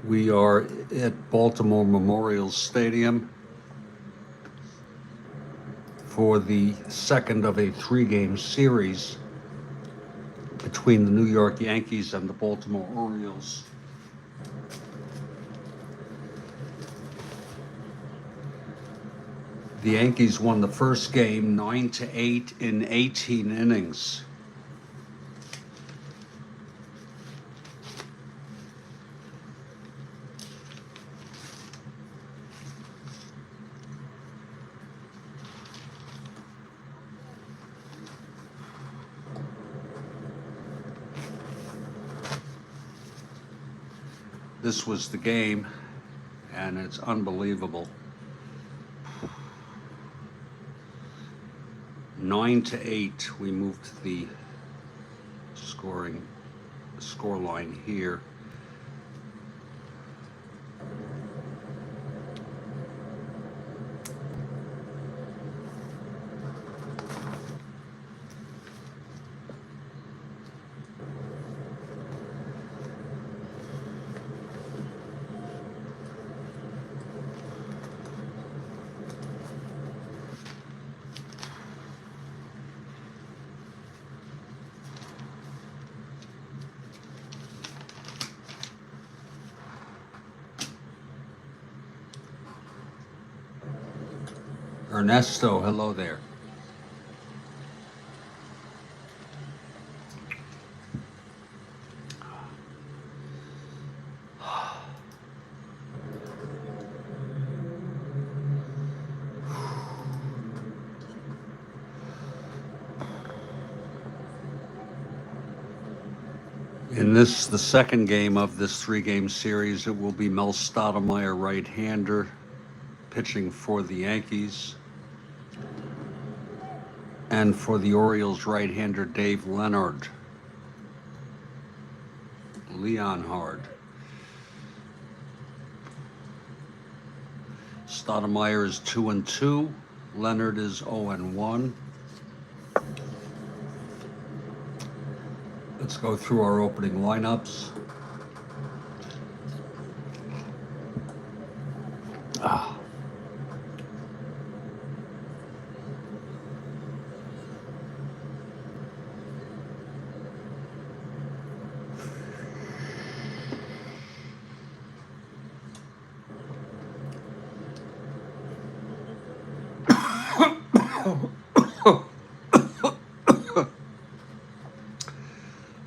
We are at Baltimore Memorial Stadium for the second of a three-game series between the New York Yankees and the Baltimore Orioles. The Yankees won the first game 9-8 in 18 innings. This was the game, and it's unbelievable. 9-8, we moved the score line here. Ernesto, hello there. In this, the second game of this three-game series, it will be Mel Stottlemyre, right-hander, pitching for the Yankees. And for the Orioles, right-hander Dave Leonard. Stottlemyre is 2-2. Leonard is 0-1. Let's go through our opening lineups.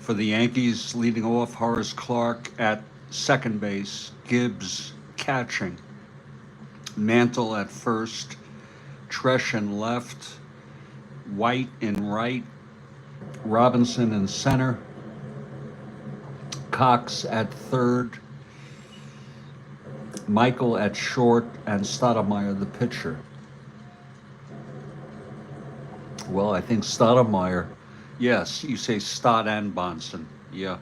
For the Yankees, leading off, Horace Clarke at second base, Gibbs catching, Mantle at first, Tresh in left, White in right, Robinson in center, Cox at third, Michael at short, and Stottlemyre the pitcher. Well, I think Stottlemyre, yes, you say Stott and Bonson, yeah.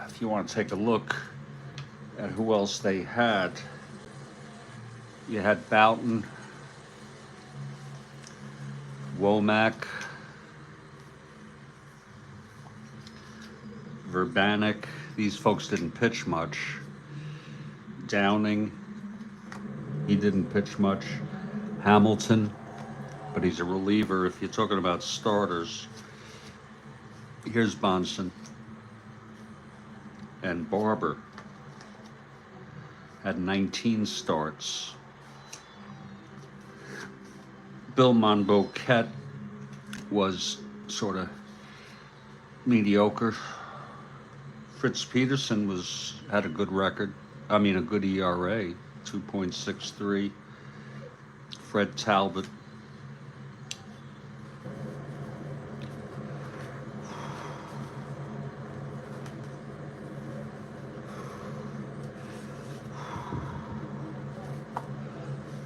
If you want to take a look at who else they had, you had Boughton, Womack, Verbanek. These folks didn't pitch much. Downing, he didn't pitch much. Hamilton, but he's a reliever. If you're talking about starters, here's Bonson. And Barber had 19 starts. Bill Monboquette was sort of mediocre. Fritz Peterson had a good record. I mean, a good ERA, 2.63. Fred Talbot.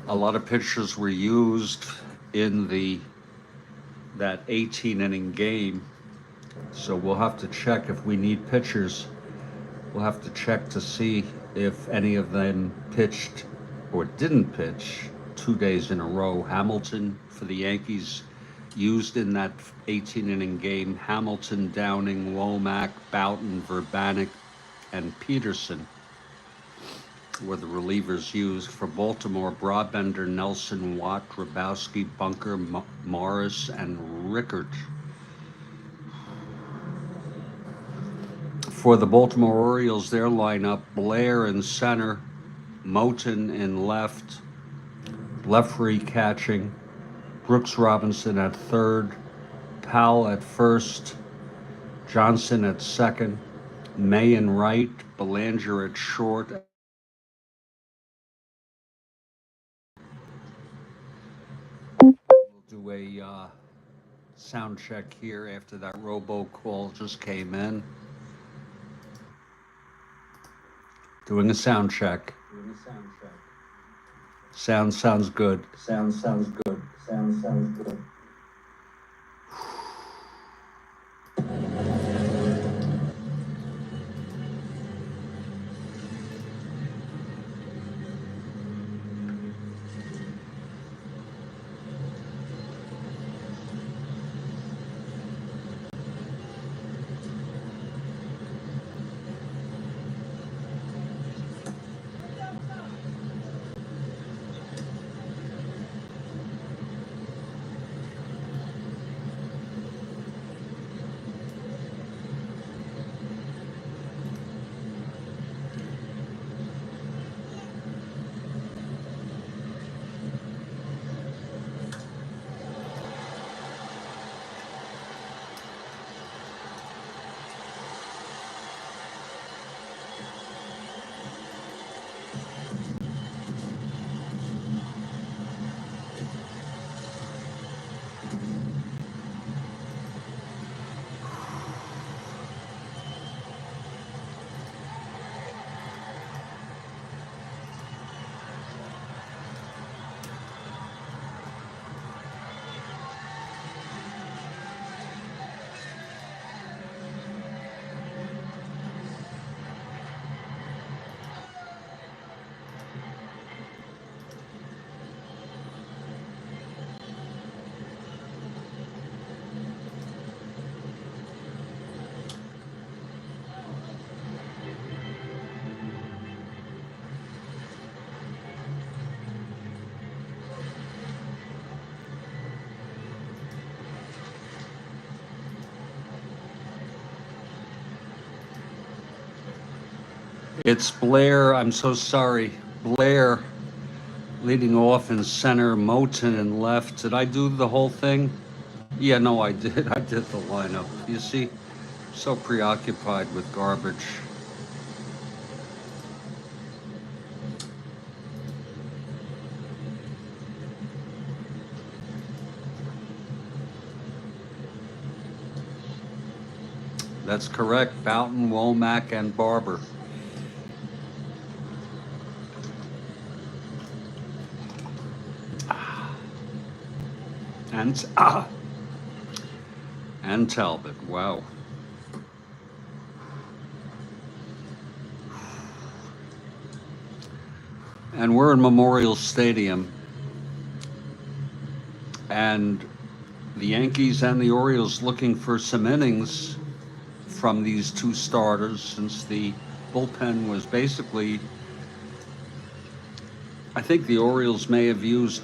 A lot of pitchers were used in that 18-inning game, so we'll have to check if we need pitchers. We'll have to check to see if any of them pitched or didn't pitch 2 days in a row. Hamilton for the Yankees used in that 18-inning game. Hamilton, Downing, Womack, Boughton, Verbanek, and Peterson were the relievers used. For Baltimore, Broadbender, Nelson, Watt, Grabowski, Bunker, Morris, and Rickert. For the Baltimore Orioles, their lineup: Blair in center, Moten in left, Leffery catching, Brooks Robinson at third, Powell at first, Johnson at second, May in right, Belanger at short. We'll do a sound check here after that robo call just came in. Doing a sound check. Sound sounds good. Sounds good. Sounds good. It's Blair. I'm so sorry. Blair leading off in center, Moten in left. Did I do the whole thing? Yeah, no, I did. I did the lineup. You see, so preoccupied with garbage. That's correct. Boughton, Womack, and Barber. And Talbot. Wow. And we're in Memorial Stadium, and the Yankees and the Orioles looking for some innings from these two starters, since the bullpen was basically, I think the Orioles may have used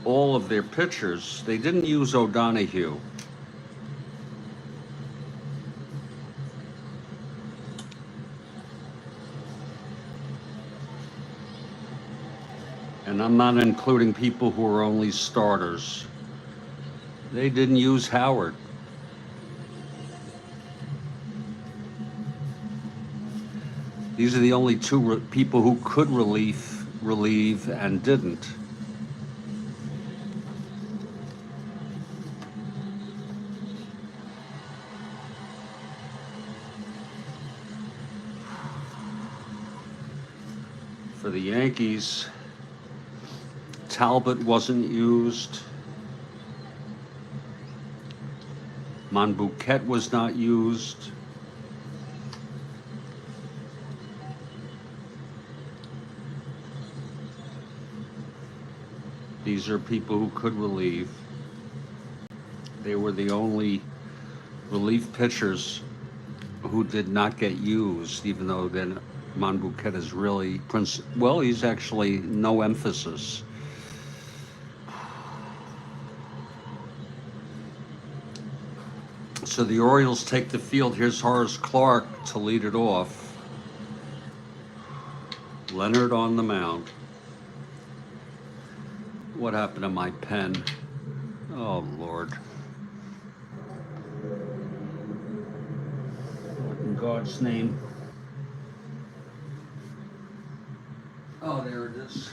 all of their pitchers. They didn't use O'Donohue. And I'm not including people who are only starters. They didn't use Howard. These are the only two people who could relieve and didn't. For the Yankees, Talbot wasn't used. Monbouquet was not used. These are people who could relieve. They were the only relief pitchers who did not get used, even though then Monbouquet is really well, he's actually no emphasis. So the Orioles take the field. Here's Horace Clark to lead it off. Leonard on the mound. What happened to my pen? Oh, Lord. What in God's name? Oh, there it is.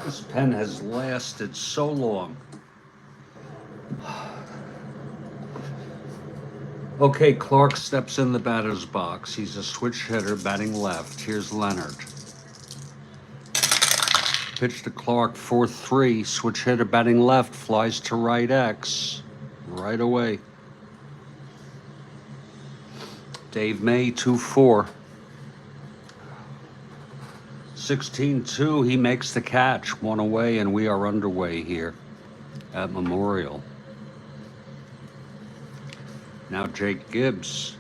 This pen has lasted so long. Okay, Clark steps in the batter's box. He's a switch hitter batting left. Here's Leonard. Pitch to Clark, 4-3. Switch hitter batting left, flies to right X. Right away. Dave May, 2-4. 16-2, he makes the catch, one away, and we are underway here at Memorial. Now Jake Gibbs.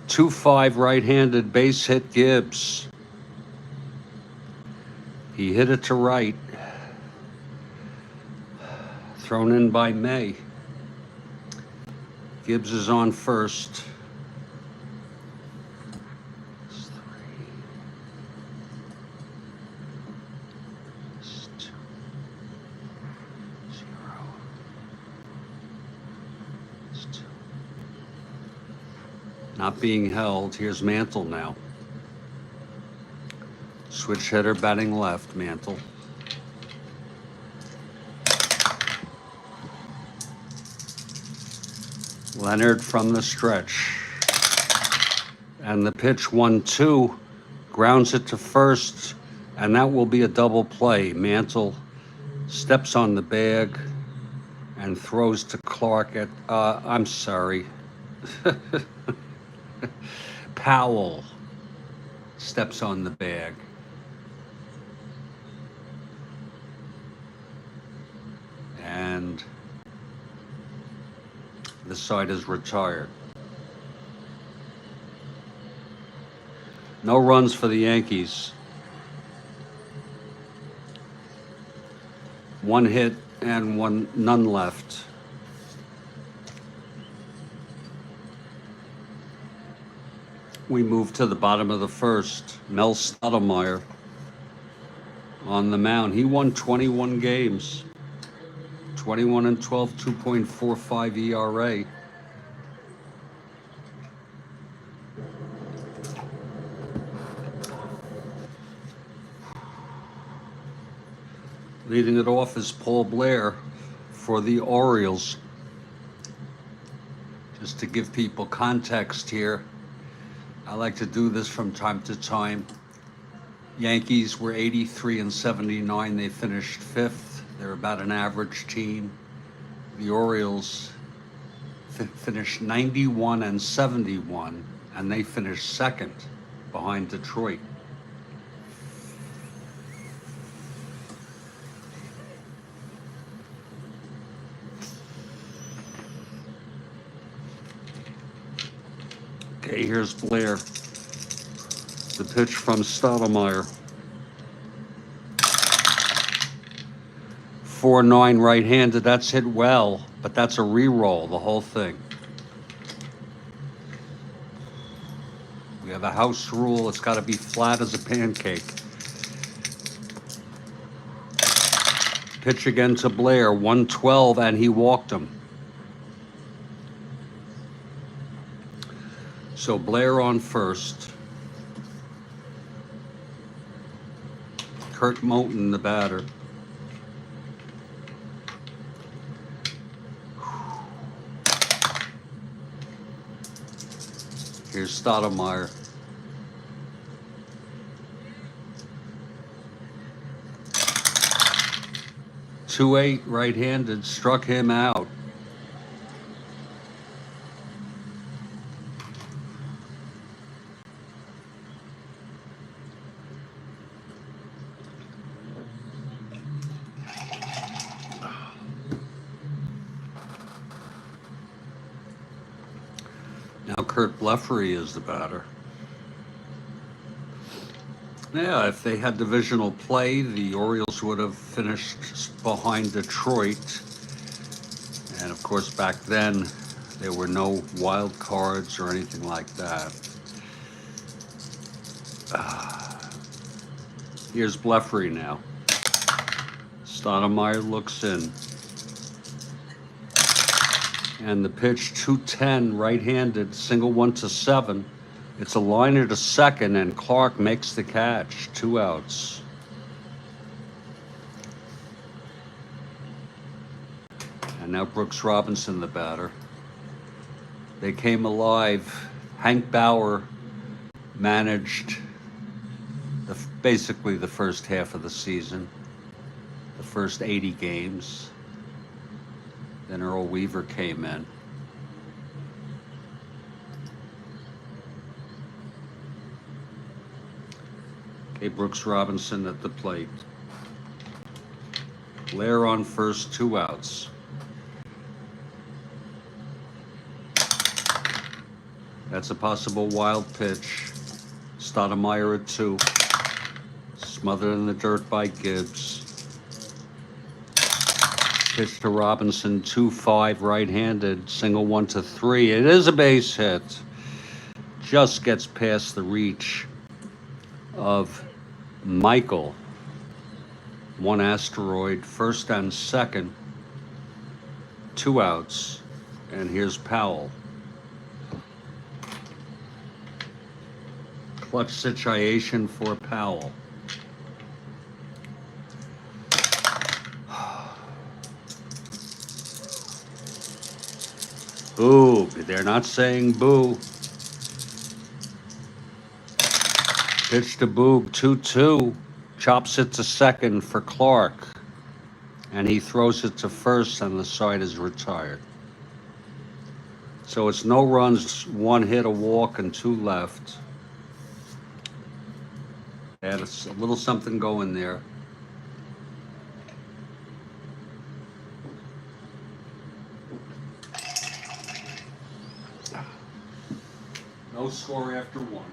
.25 right-handed base hit Gibbs. He hit it to right. Thrown in by May. Gibbs is on first. It's 3. It's 2. 0. It's 2. Not being held. Here's Mantle now. Switch hitter batting left, Mantle. Leonard from the stretch. And the pitch 1-2, grounds it to first, and that will be a double play. Mantle steps on the bag and throws to Clark at, I'm sorry. Powell steps on the bag. And the side is retired. No runs for the Yankees. 1 hit and none left. We move to the bottom of the first. Mel Stottlemyre on the mound. He won 21 games. 21-12, 2.45 ERA. Leading it off is Paul Blair for the Orioles. Just to give people context here, I like to do this from time to time. Yankees were 83-79. They finished 5th. They're about an average team. The Orioles finished 91-71, and they finished 2nd behind Detroit. Okay, here's Blair. The pitch from Stottlemyre. 4-9 right-handed, that's hit well, but that's a re-roll, the whole thing. We have a house rule, it's got to be flat as a pancake. Pitch again to Blair, 112, and he walked him. So Blair on first. Kurt Moton, the batter. Here's Strat-O-Matic. .28 right-handed, struck him out. Now Kurt Blefary is the batter. Yeah, if they had divisional play, the Orioles would have finished behind Detroit. And of course, back then, there were no wild cards or anything like that. Here's Blefary now. Strat-O-Matic looks in. And the pitch, 210, right-handed, single 1-7. It's a liner to second, and Clark makes the catch. 2 outs. And now Brooks Robinson, the batter. They came alive. Hank Bauer managed basically the first half of the season, the first 80 games. Then Earl Weaver came in. Okay, Brooks Robinson at the plate. Blair on first, 2 outs. That's a possible wild pitch. Strat-O-Matic at 2. Smothered in the dirt by Gibbs. Pitch to Robinson, 2-5 right-handed, single 1-3. It is a base hit. Just gets past the reach of Michael. 1 asteroid, first and second. 2 outs. And here's Powell. Clutch situation for Powell. Boo. They're not saying boo. Pitch to Boog, 2-2. Chops it to second for Clark. And he throws it to first, and the side is retired. So it's no runs, 1 hit, a walk, and 2 left. Add a little something going there. No score after 1.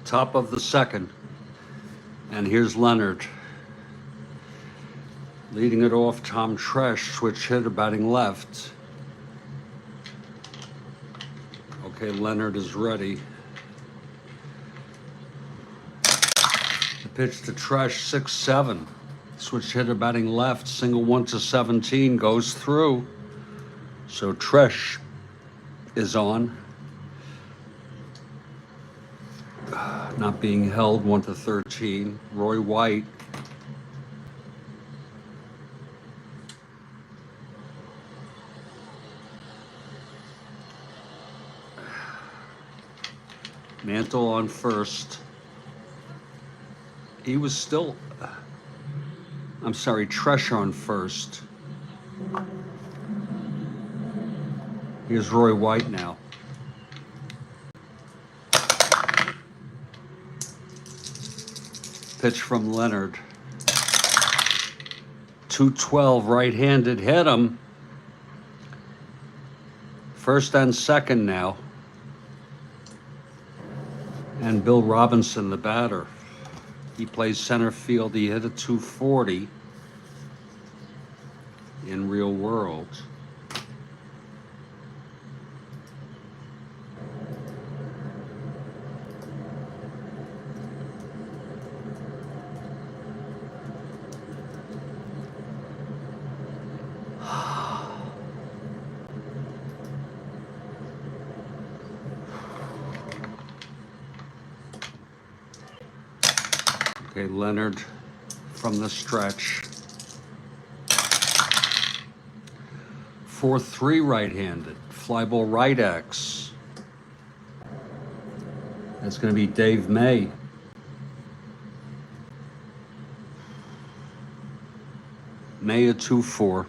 Top of the second. And here's Leonard. Leading it off, Tom Tresh, switch hitter, batting left. Okay, Leonard is ready. The pitch to Tresh, 6-7. Switch hitter, batting left, single 1-17, goes through. So Tresh is on. Not being held, 1-13. Roy White. Mantle on first. He was still, I'm sorry, Tresh on first. Here's Roy White now. Pitch from Leonard. 212 right-handed, hit him. First and second now. And Bill Robinson, the batter. He plays center field. He hit a 240 in real world. Okay, Leonard from the stretch. 4-3 right-handed. Fly ball right X. That's going to be Dave May. May a 2-4.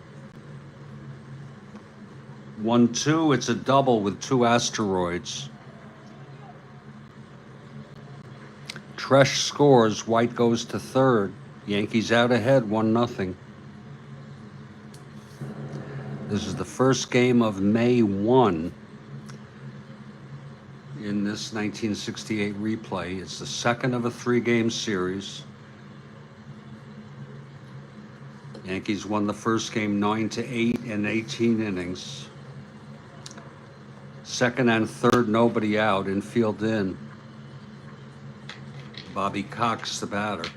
1-2, it's a double with 2 asteroids. Tresh scores, White goes to third. Yankees out ahead, 1-0. This is the first game of May 1 in this 1968 replay. It's the second of a 3-game series. Yankees won the first game 9-8 in 18 innings. Second and third, nobody out, infield in. Bobby Cox, the batter.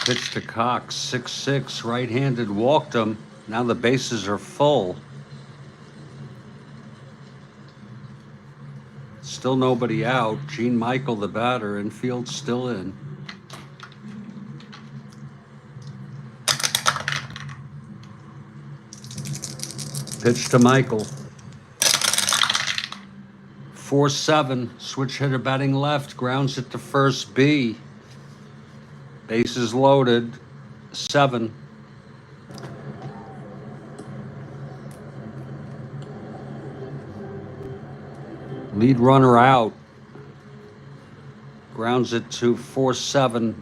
Pitch to Cox, 6-6, right-handed, walked him. Now the bases are full. Still nobody out. Gene Michael, the batter, infield still in. Pitch to Michael. 4-7, switch hitter batting left, grounds it to first B. Bases loaded, 7. Lead runner out. Grounds it to 4-7.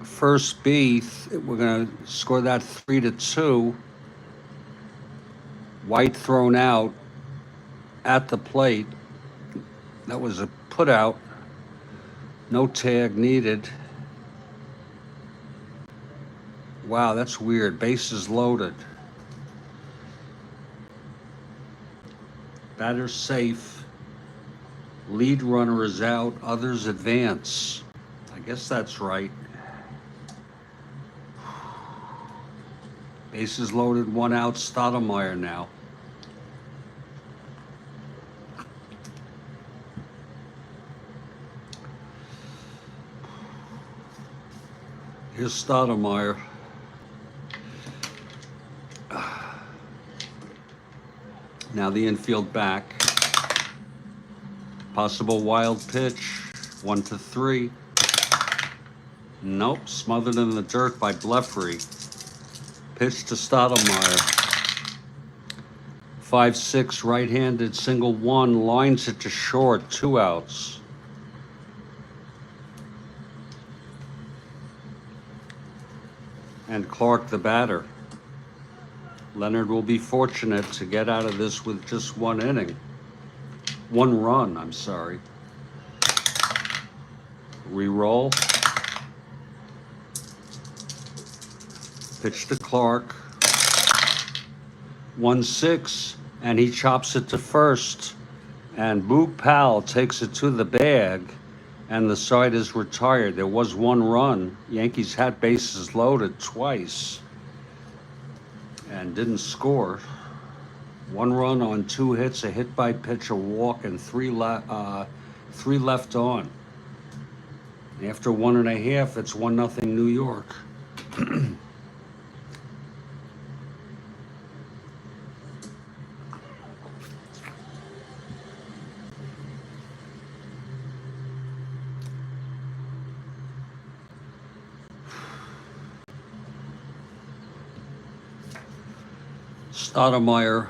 First B, we're going to score that 3-2. White thrown out at the plate. That was a put out. No tag needed. Wow, that's weird. Bases loaded. Batter's safe. Lead runner is out. Others advance. I guess that's right. Bases loaded, 1 out. Strat-O-Matic now. Here's Strat-O-Matic. Now the infield back. Possible wild pitch. 1-3. Nope. Smothered in the dirt by Bleffery. Pitch to Strat-O-Matic. 5-6 right-handed, single 1, lines it to short, 2 outs. And Clark, the batter. Leonard will be fortunate to get out of this with just 1 inning. 1 run, I'm sorry. Re-roll. Pitch to Clark. 1-6, and he chops it to first. And Boog Powell takes it to the bag, and the side is retired. There was 1 run. Yankees had bases loaded twice and didn't score. 1 run on 2 hits, a hit by pitch, a walk, and 3 left on. After 1.5, it's 1-0 New York. Stoudemire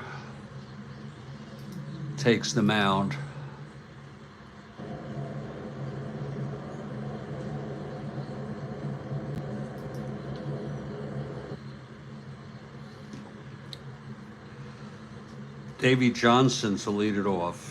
takes the mound. Davy Johnson to lead it off.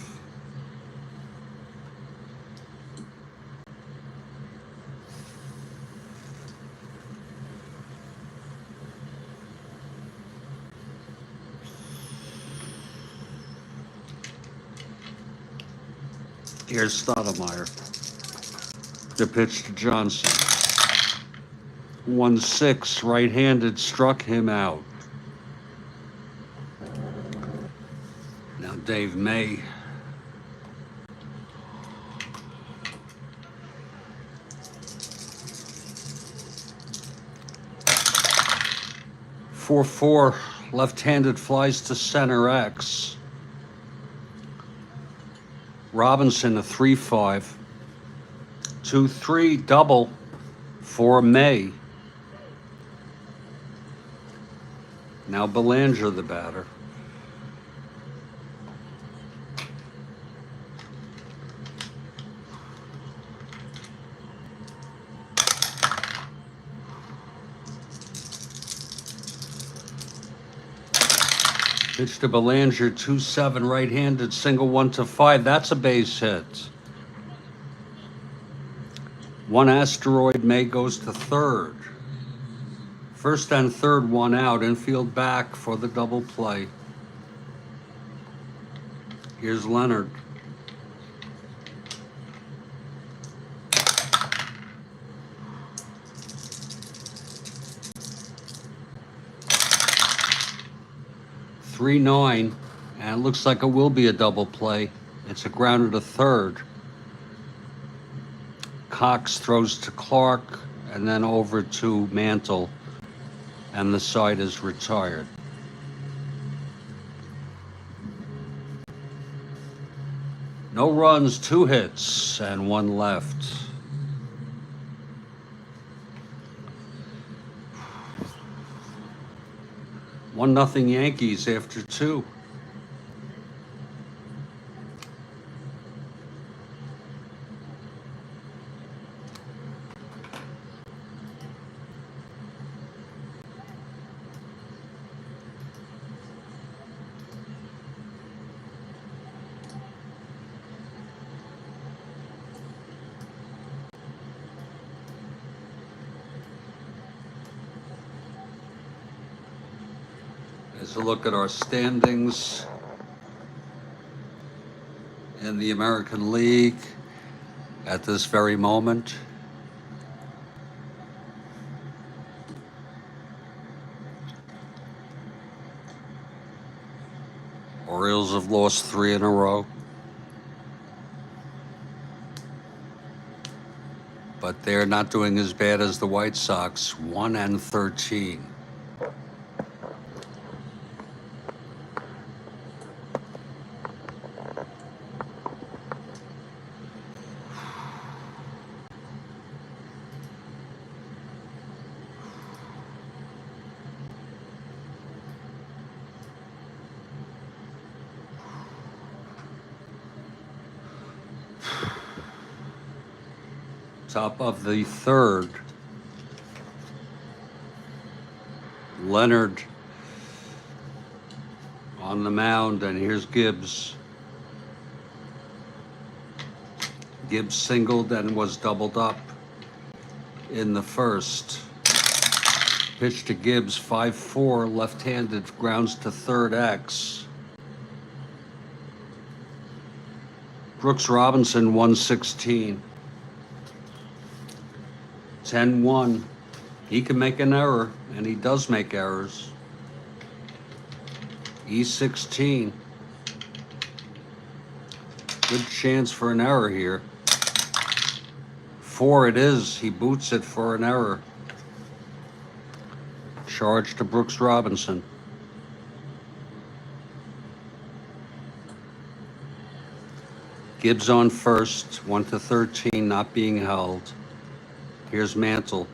Here's Stoudemire. The pitch to Johnson. 1-6, right-handed, struck him out. Now Dave May. Four, left-handed flies to center X. Robinson a 3-5. 2-3 double for May. Now Belanger the batter. Pitch to Belanger, 2-7, right-handed, single 1-5. That's a base hit. One asteroid, May goes to third. First and third, one out. Infield back for the double play. Here's Leonard. Three 9, and it looks like it will be a double play. It's a grounder to third. Cox throws to Clark and then over to Mantle, and the side is retired. No runs, 2 hits, and 1 left. One nothing Yankees after 2. As a look at our standings in the American League at this very moment. Orioles have lost 3 in a row. But they're not doing as bad as the White Sox, 1-13. Top of the third, Leonard on the mound, and here's Gibbs. Gibbs singled and was doubled up in the first. Pitch to Gibbs, 5-4, left-handed, grounds to third X. Brooks Robinson, 116. 10-1. He can make an error, and he does make errors. E16. Good chance for an error here. 4 it is. He boots it for an error. Charge to Brooks Robinson. Gibbs on first, 1-13, not being held. Here's Mantle.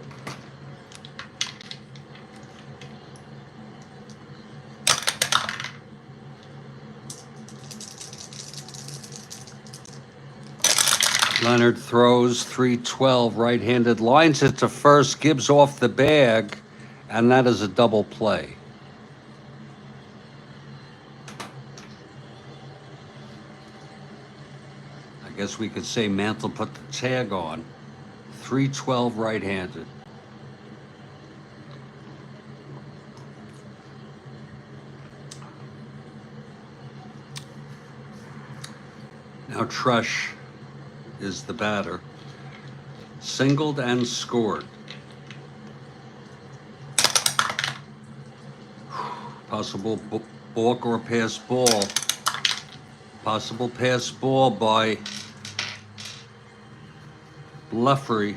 Leonard throws 312 right-handed, lines it to first, gives off the bag, and that is a double play. I guess we could say Mantle put the tag on. 312 right-handed. Now Trush is the batter. Singled and scored. Possible balk or pass ball. Possible pass ball by Leffery.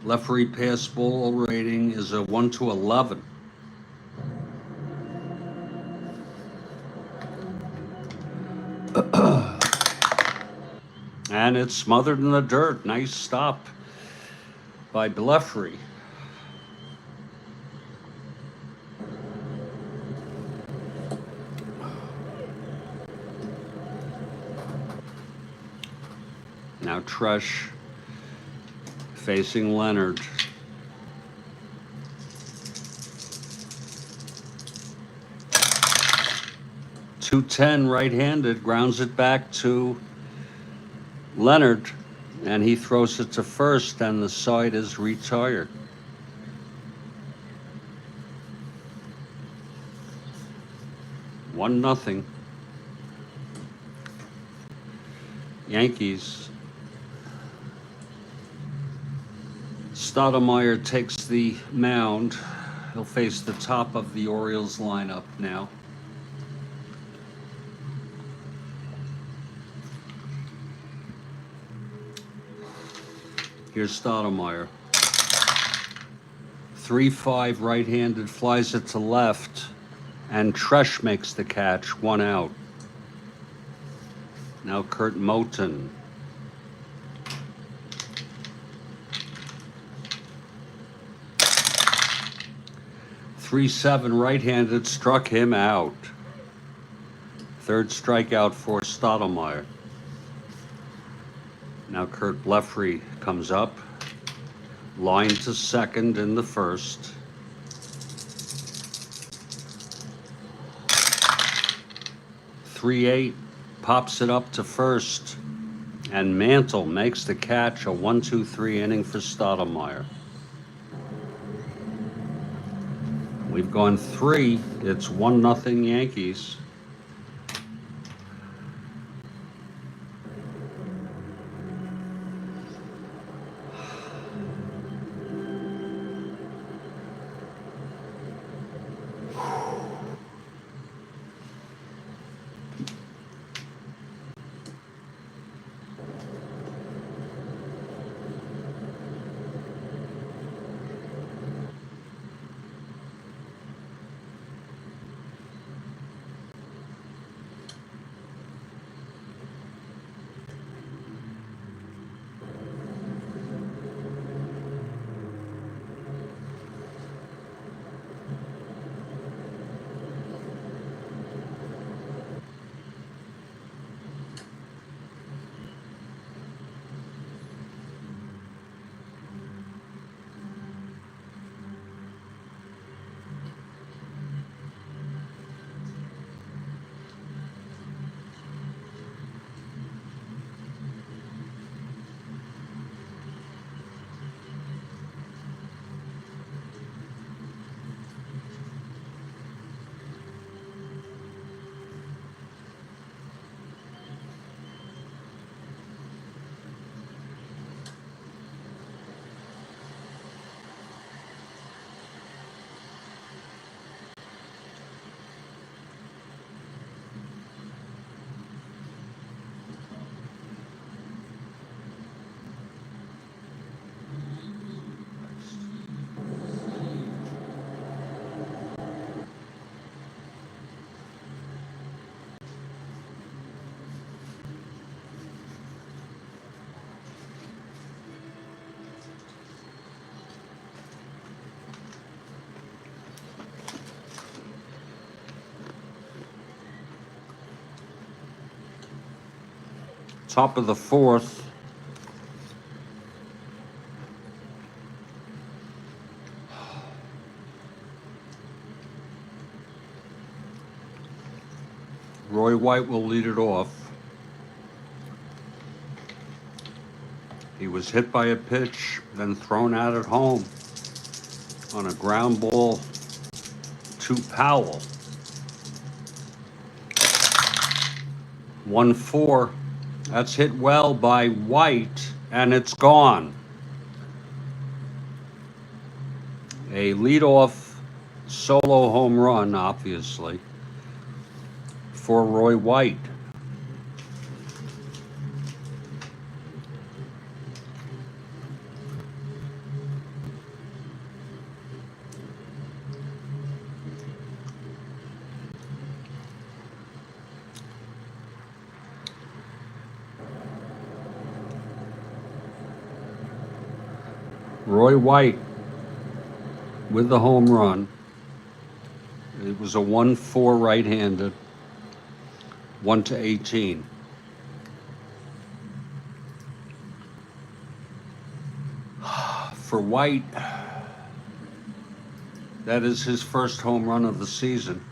Leffery pass ball rating is a 1-11. And it's smothered in the dirt. Nice stop by Leffery. Now Trush facing Leonard. .210 right-handed, grounds it back to Leonard, and he throws it to first, and the side is retired. One nothing. Yankees. Strat-O-Matic takes the mound. He'll face the top of the Orioles lineup now. Here's Strat-O-Matic. 3-5 right-handed, flies it to left, and Trush makes the catch, 1 out. Now Kurt Moten. .37 right-handed, struck him out. Third strikeout for Strat-O-Matic. Now Kurt Leffery comes up, line to second in the first. .38 pops it up to first, and Mantle makes the catch, a 1-2-3 inning for Strat-O-Matic. We've gone 3. It's 1-0 Yankees. Top of the fourth. Roy White will lead it off. He was hit by a pitch, then thrown out at home on a ground ball to Powell. 1-4. That's hit well by White, and it's gone. A leadoff solo home run, obviously, for Roy White. Roy White with the home run. It was a 1-4 right-handed, 1-18. For White, that is his first home run of the season.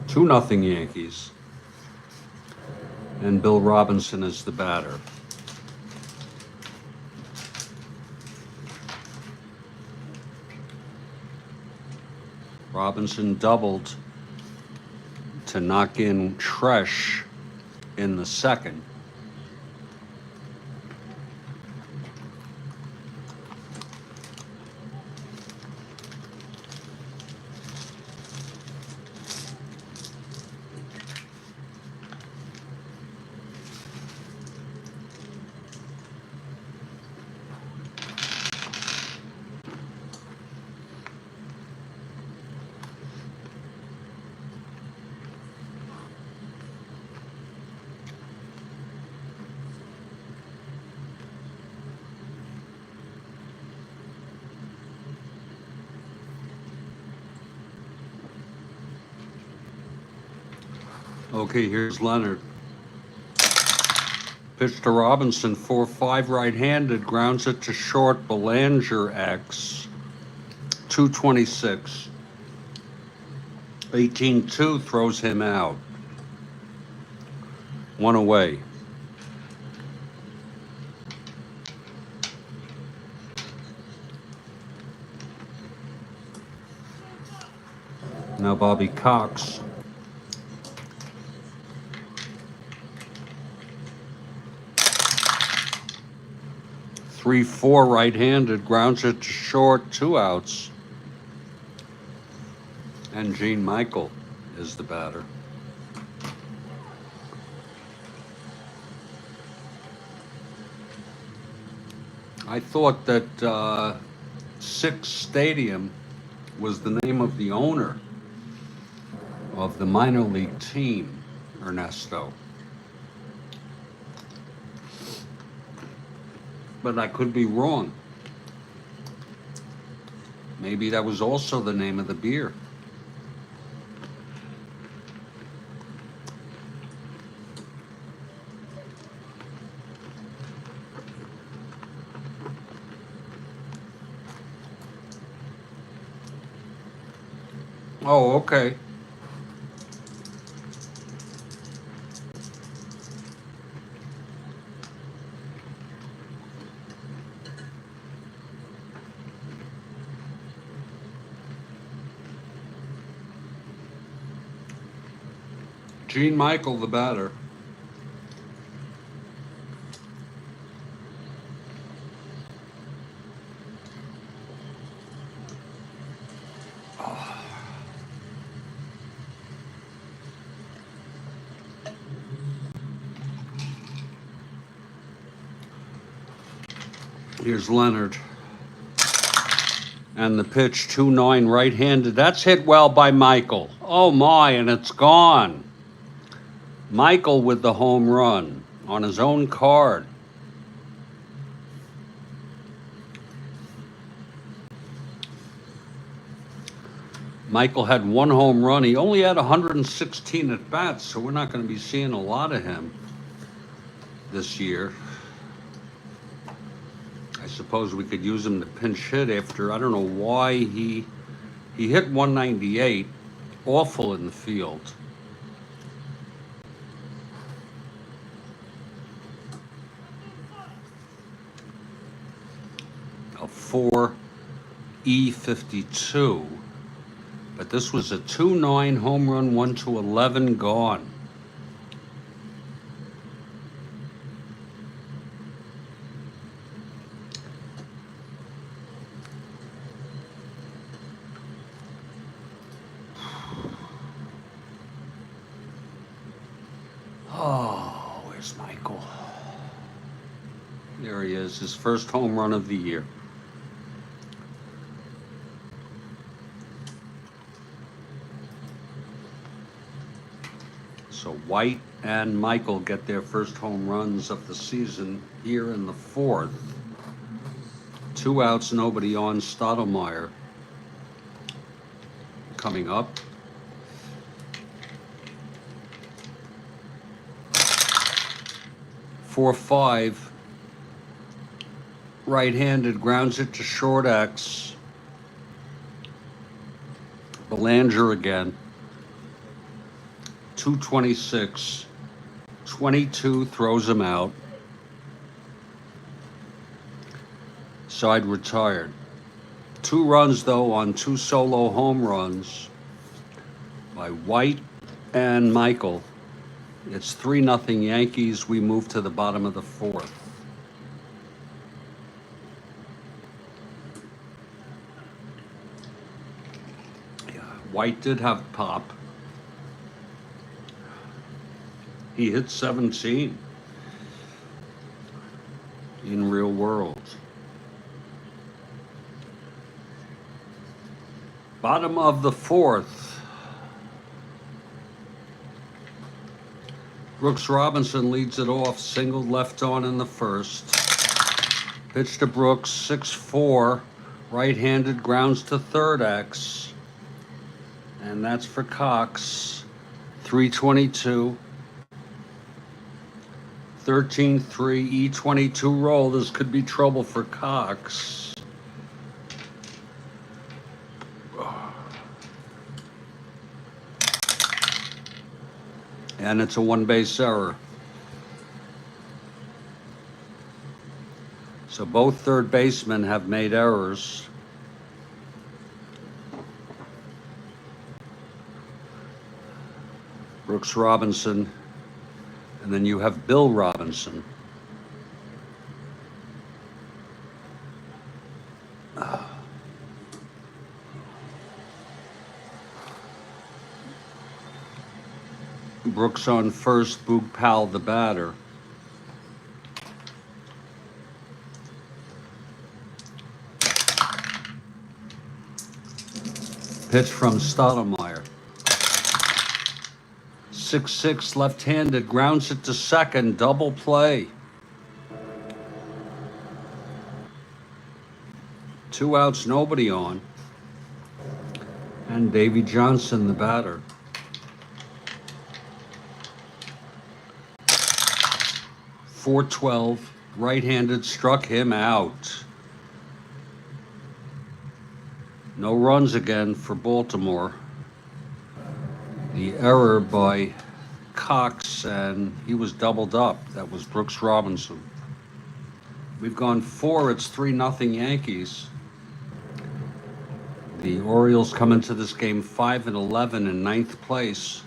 Two nothing Yankees. And Bill Robinson is the batter. Robinson doubled to knock in Tresh in the second. Okay, here's Leonard. Pitch to Robinson, 4-5 right-handed, grounds it to short, Belanger X, 226. 18-2 throws him out. One away. Now Bobby Cox. Three-four right-handed, grounds it to short, 2 outs. And Gene Michael is the batter. I thought that Six Stadium was the name of the owner of the minor league team, Ernesto. But I could be wrong. Maybe that was also the name of the beer. Oh, okay. Gene Michael, the batter. Here's Leonard. And the pitch, 2-9 right-handed. That's hit well by Michael. Oh my, and it's gone. Michael with the home run on his own card. Michael had 1 home run. He only had 116 at bats, so we're not going to be seeing a lot of him this year. I suppose we could use him to pinch hit after, I don't know why he hit 198, awful in the field. A 4.52, but this was a 2.9 home run, 1-11 gone. Oh, where's Michael? There he is, his first home run of the year. So White and Michael get their first home runs of the season here in the 4th. 2 outs, nobody on. Strat-O-Matic coming up. Four, 5. Right-handed, grounds it to short X. Belanger again. 226. 22, throws him out. Side retired. 2 runs, though, on 2 solo home runs by White and Michael. It's 3-0 Yankees. We move to the bottom of the 4th. Yeah, White did have pop. He hit 17 in real world. Bottom of the 4th. Brooks Robinson leads it off, single left on in the 1st. Pitch to Brooks, 6-4, right-handed, grounds to third X. And that's for Cox, 322. 13-3, E22 roll. This could be trouble for Cox. And it's a 1-base error. So both third basemen have made errors. Brooks Robinson, and then you have Bill Robinson. Brooks on first, Boog Powell the batter. Pitch from Strat-O-Matic. 6-6, left-handed, grounds it to second, double play. 2 outs, nobody on. And Davy Johnson, the batter. 4-12, right-handed, struck him out. No runs again for Baltimore. The error by Cox, and he was doubled up. That was Brooks Robinson. We've gone 4, it's 3-0 Yankees. The Orioles come into this game 5-11 in 9th place.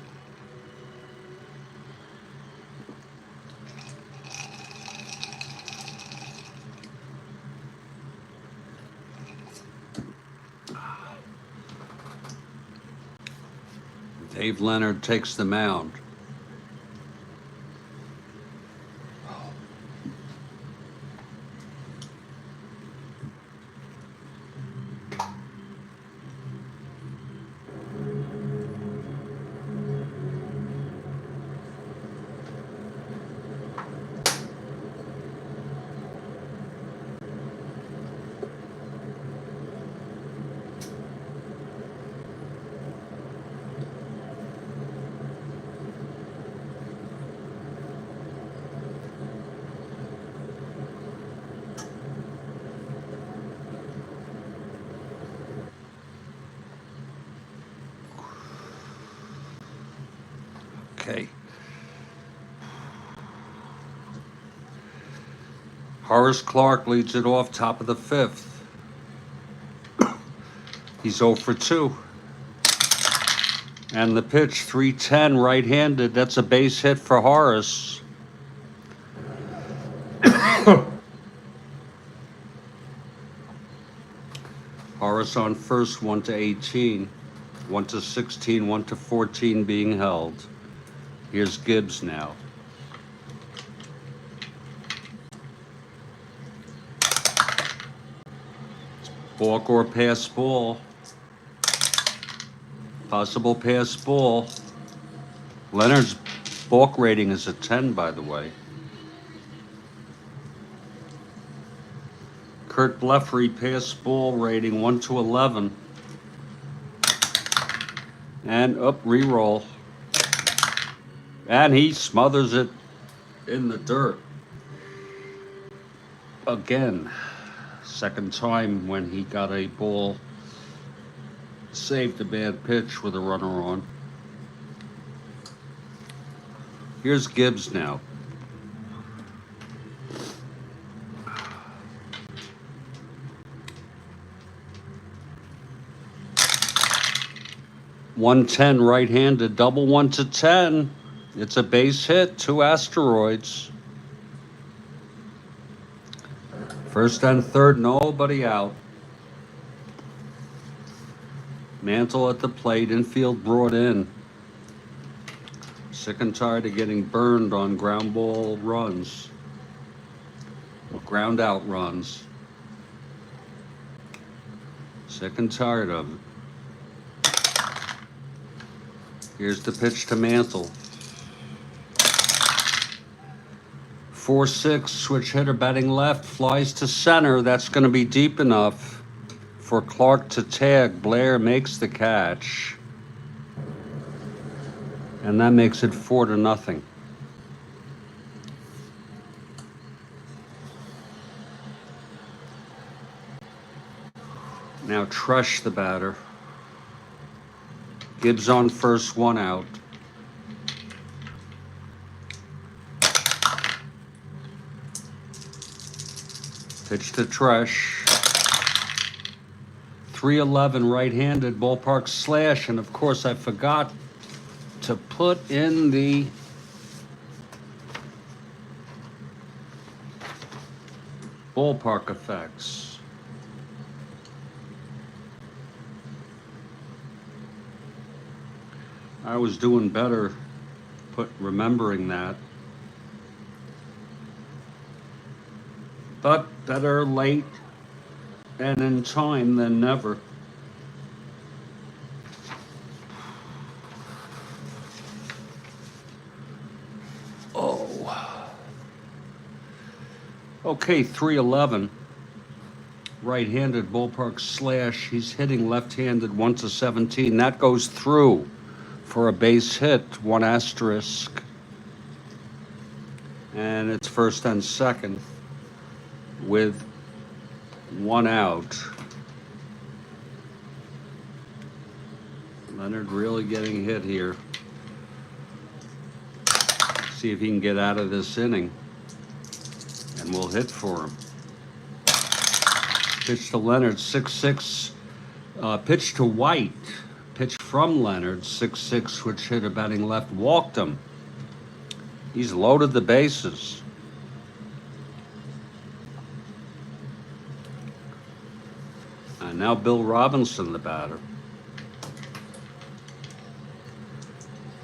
Dave Leonard takes the mound. Okay. Horace Clarke leads it off, top of the fifth. He's 0 for 2. And the pitch, 310, right-handed. That's a base hit for Horace. Horace on first, 1 to 18. 1 to 16, 1 to 14 being held. Here's Gibbs now. Balk or pass ball. Possible pass ball. Leonard's balk rating is a 10, by the way. Kurt Blefary pass ball rating 1 to 11. And up, re-roll. And he smothers it in the dirt. Again, second time when he got a ball, saved a bad pitch with a runner on. Here's Gibbs now. .110 right-handed, double 1 to 10. It's a base hit, 2 asteroids. First and third, nobody out. Mantle at the plate, infield brought in. Sick and tired of getting burned on ground ball runs. Ground out runs. Sick and tired of it. Here's the pitch to Mantle. 4-6, switch hitter batting left, flies to center. That's going to be deep enough for Clarke to tag. Blair makes the catch. And that makes it 4-0. Now Trush the batter. Gibbs on first, 1 out. Pitch to Trush. 311 right-handed, ballpark slash, and of course I forgot to put in the ballpark effects. I was doing better remembering that. But better late and in time than never. Oh. Okay, 311. Right-handed, ballpark slash. He's hitting left-handed, 1 to 17. That goes through for a base hit, 1 asterisk. And it's first and second with 1 out. Leonard really getting hit here. See if he can get out of this inning. And we'll hit for him. Pitch to Leonard, 6-6. Pitch to White. Pitch from Leonard, 6-6, switch hitter batting left, walked him. He's loaded the bases. And now Bill Robinson, the batter.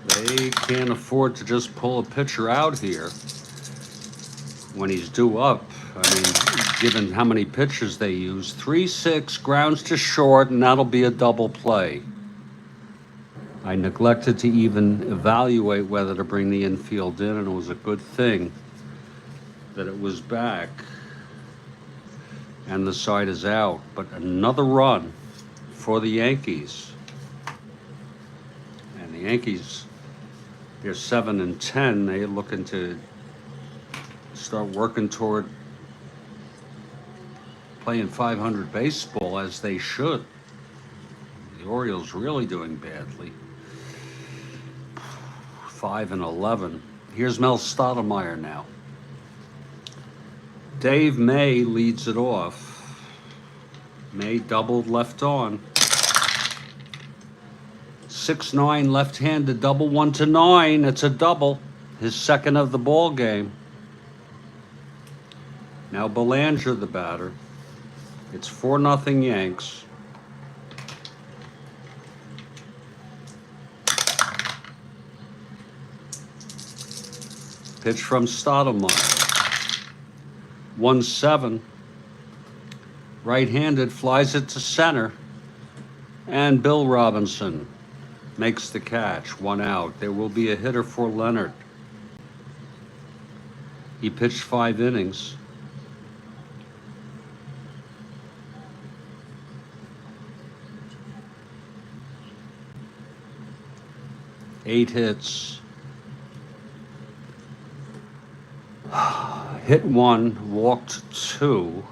They can't afford to just pull a pitcher out here when he's due up. I mean, given how many pitchers they use. 3-6, grounds to short, and that'll be a double play. I neglected to even evaluate whether to bring the infield in, and it was a good thing that it was back. And the side is out, but another run for the Yankees. And the Yankees, they're 7-10. They're looking to start working toward playing 500 baseball, as they should. The Orioles really doing badly. 5 and 11. Here's Mel Stottlemyre now. Dave May leads it off. May doubled left on. 6-9 left-handed double, 1-9. It's a double. His second of the ball game. Now Belanger, the batter. It's 4-0 Yanks. Pitch from Stottlemyre. 1-7. Right-handed, flies it to center. And Bill Robinson makes the catch. 1 out. There will be a hitter for Leonard. He pitched 5 innings. Eight hits. Hit 1, walked 2,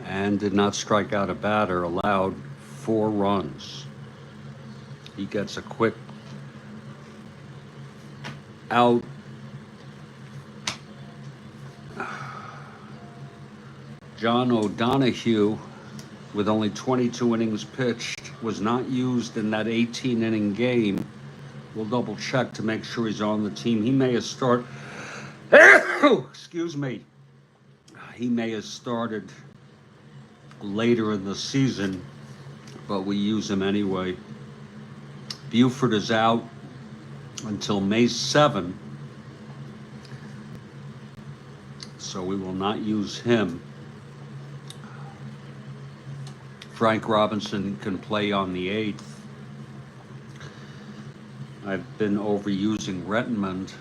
and did not strike out a batter, allowed 4 runs. He gets a quick out. John O'Donohue, with only 22 innings pitched, was not used in that 18-inning game. We'll double check to make sure he's on the team. He may have started, excuse me, he may have started later in the season, but we use him anyway. Buford is out until May 7, so we will not use him. Frank Robinson can play on the 8th. I've been overusing Rettenmund.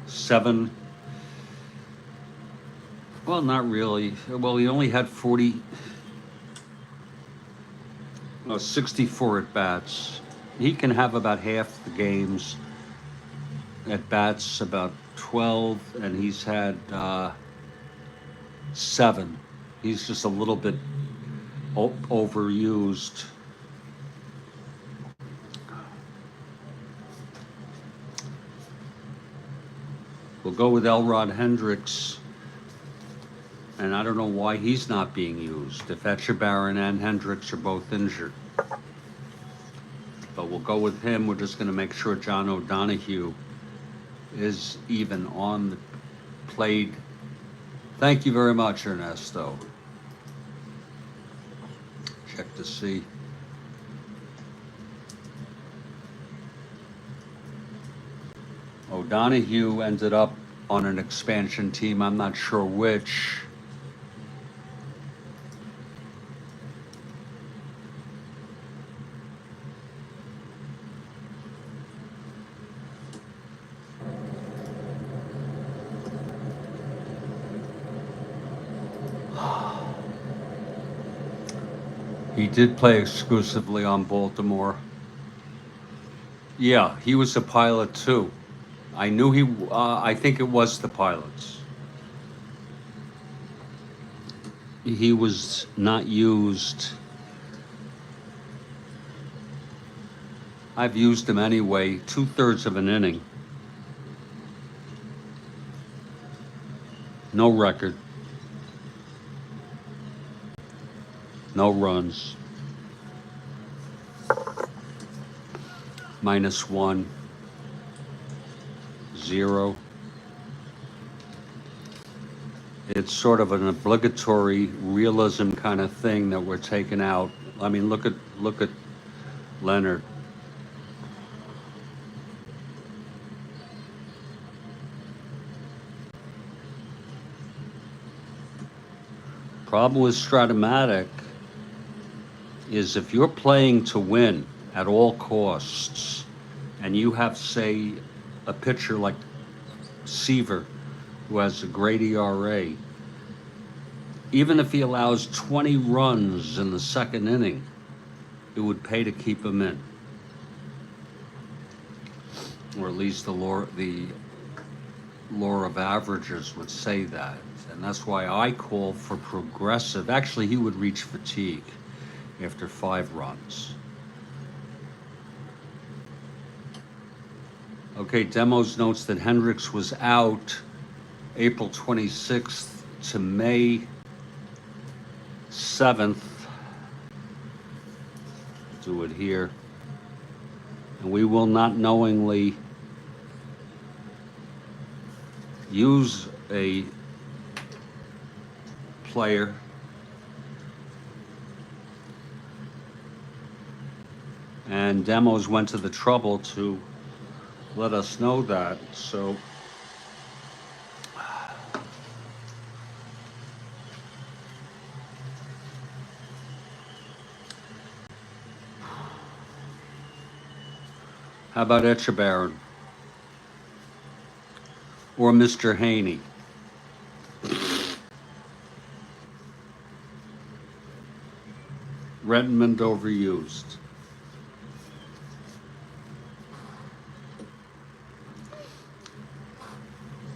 Seven. Well, not really. Well, he only had 64 at bats. He can have about half the games at bats, about 12, and he's had 7. He's just a little bit overused. We'll go with Elrod Hendricks, and I don't know why he's not being used. If Etchebarren and Hendricks are both injured. But we'll go with him. We're just going to make sure John O'Donohue is even on the plate. Thank you very much, Ernesto. Check to see. O'Donohue ended up on an expansion team. I'm not sure which. He did play exclusively on Baltimore. Yeah, he was a pilot too. I knew I think it was the pilots. He was not used. I've used him anyway, 2/3 of an inning. No record. No runs. -1. 0. It's sort of an obligatory realism kind of thing that we're taking out. I mean, look at Leonard. Problem with Strat-O-Matic is if you're playing to win at all costs, and you have, say, a pitcher like Seaver, who has a great ERA, even if he allows 20 runs in the second inning, it would pay to keep him in. Or at least the law of averages would say that. And that's why I call for progressive. Actually, he would reach fatigue after 5 runs. Okay, Demos notes that Hendricks was out April 26th to May 7th. Do it here. And we will not knowingly use a player and Demos went to the trouble to let us know that. So how about Etchebarren or Mr. Haney? Redmond overused.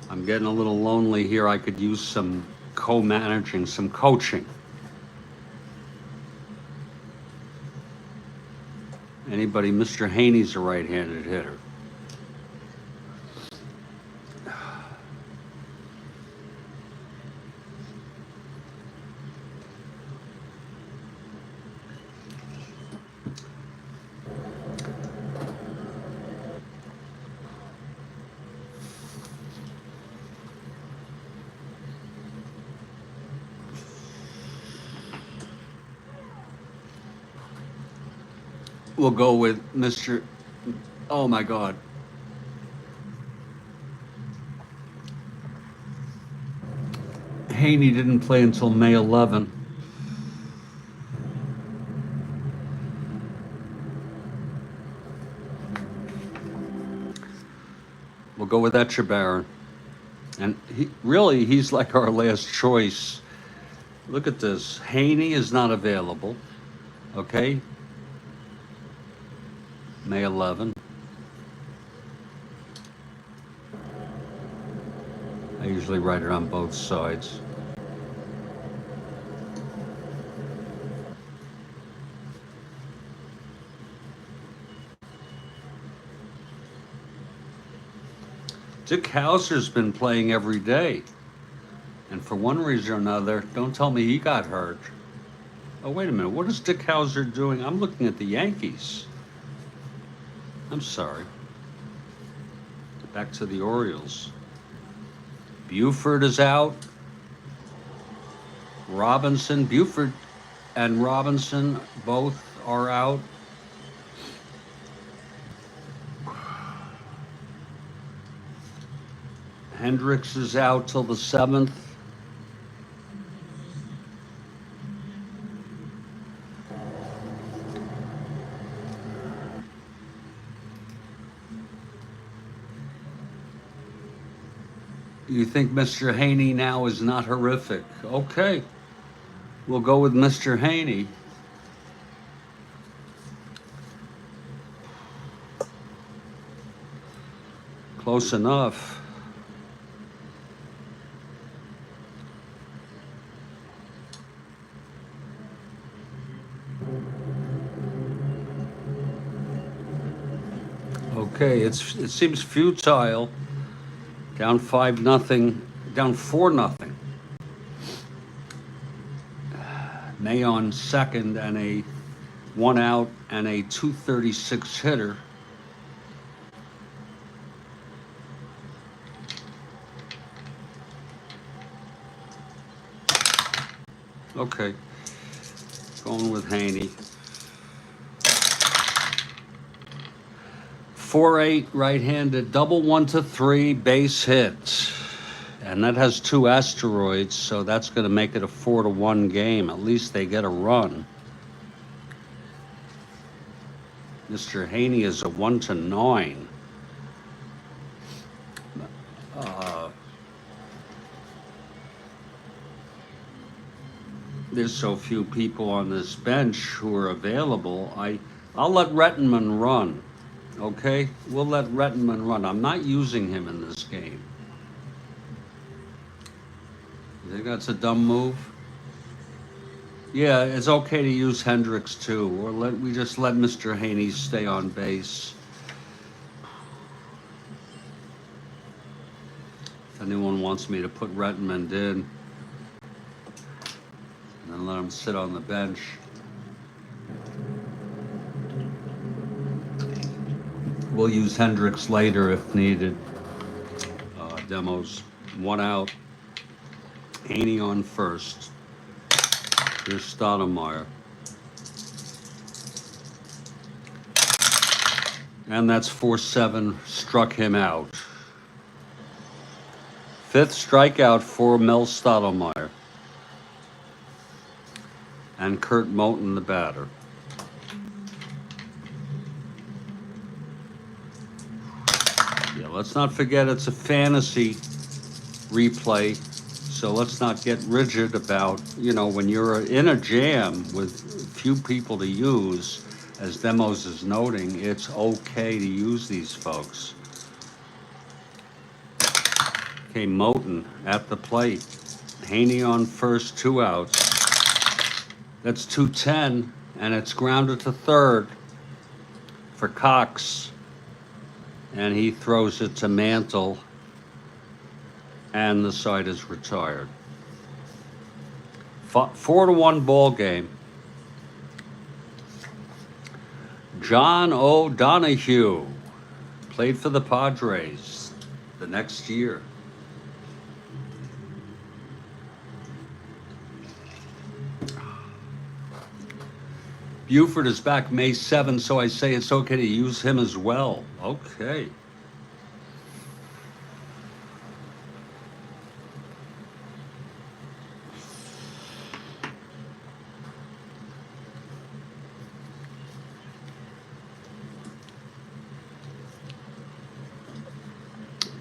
I'm getting a little lonely here. I could use some co-managing, some coaching. Anybody? Mr. Haney's a right-handed hitter. We'll go with Mr. Oh my God. Haney didn't play until May 11. We'll go with Etchebarren. And he's like our last choice. Look at this. Haney is not available. Okay. May 11. I usually write it on both sides. Dick Hauser's been playing every day. And for one reason or another, don't tell me he got hurt. Oh, wait a minute. What is Dick Hauser doing? I'm looking at the Yankees. I'm sorry. Back to the Orioles. Buford is out. Buford and Robinson both are out. Hendricks is out till the 7th. You think Mr. Haney now is not horrific? Okay, we'll go with Mr. Haney. Close enough. Okay, it seems futile. Down 5-0, down 4-0. May on second and a 1 out and a 236 hitter. Okay, going with Haney. 4-8 right-handed, double 1-3 base hit. And that has 2 asteroids, so that's going to make it a 4-1 game. At least they get a run. Mr. Haney is a 1-9. there's so few people on this bench who are available. I'll let Rettenman run. Okay, we'll let Rettenman run. I'm not using him in this game. You think that's a dumb move? Yeah, it's okay to use Hendricks too, or we just let Mr. Haney stay on base. If anyone wants me to put Rettenman in, and let him sit on the bench. We'll use Hendricks later if needed. Demos, 1 out. Haney on first. Here's Strat-O-Matic. And that's 4-7, struck him out. 5th strikeout for Mel Strat-O-Matic. And Kurt Moten, the batter. Yeah, let's not forget it's a fantasy replay. So let's not get rigid about, when you're in a jam with few people to use, as Demos is noting, it's okay to use these folks. Okay, Moten at the plate. Haney on first, 2 outs. That's 2-10, and it's grounded to third for Cox. And he throws it to Mantle. And the side is retired. 4-1 ball game. John O'Donohue played for the Padres the next year. Buford is back May 7th, so I say it's okay to use him as well. Okay.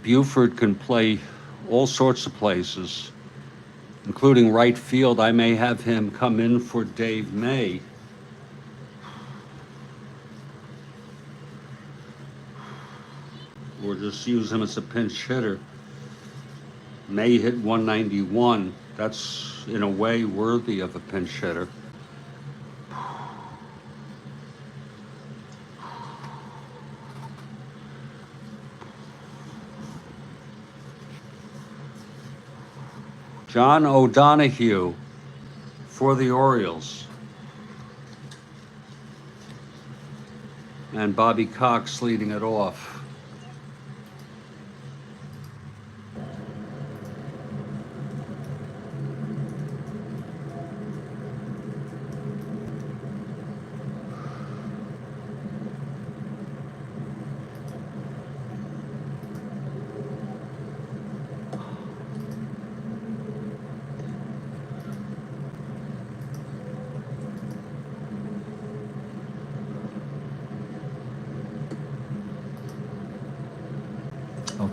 Buford can play all sorts of places, including right field. I may have him come in for Dave May. Or just use him as a pinch hitter. May hit 191. That's, in a way, worthy of a pinch hitter. John O'Donohue for the Orioles. And Bobby Cox leading it off.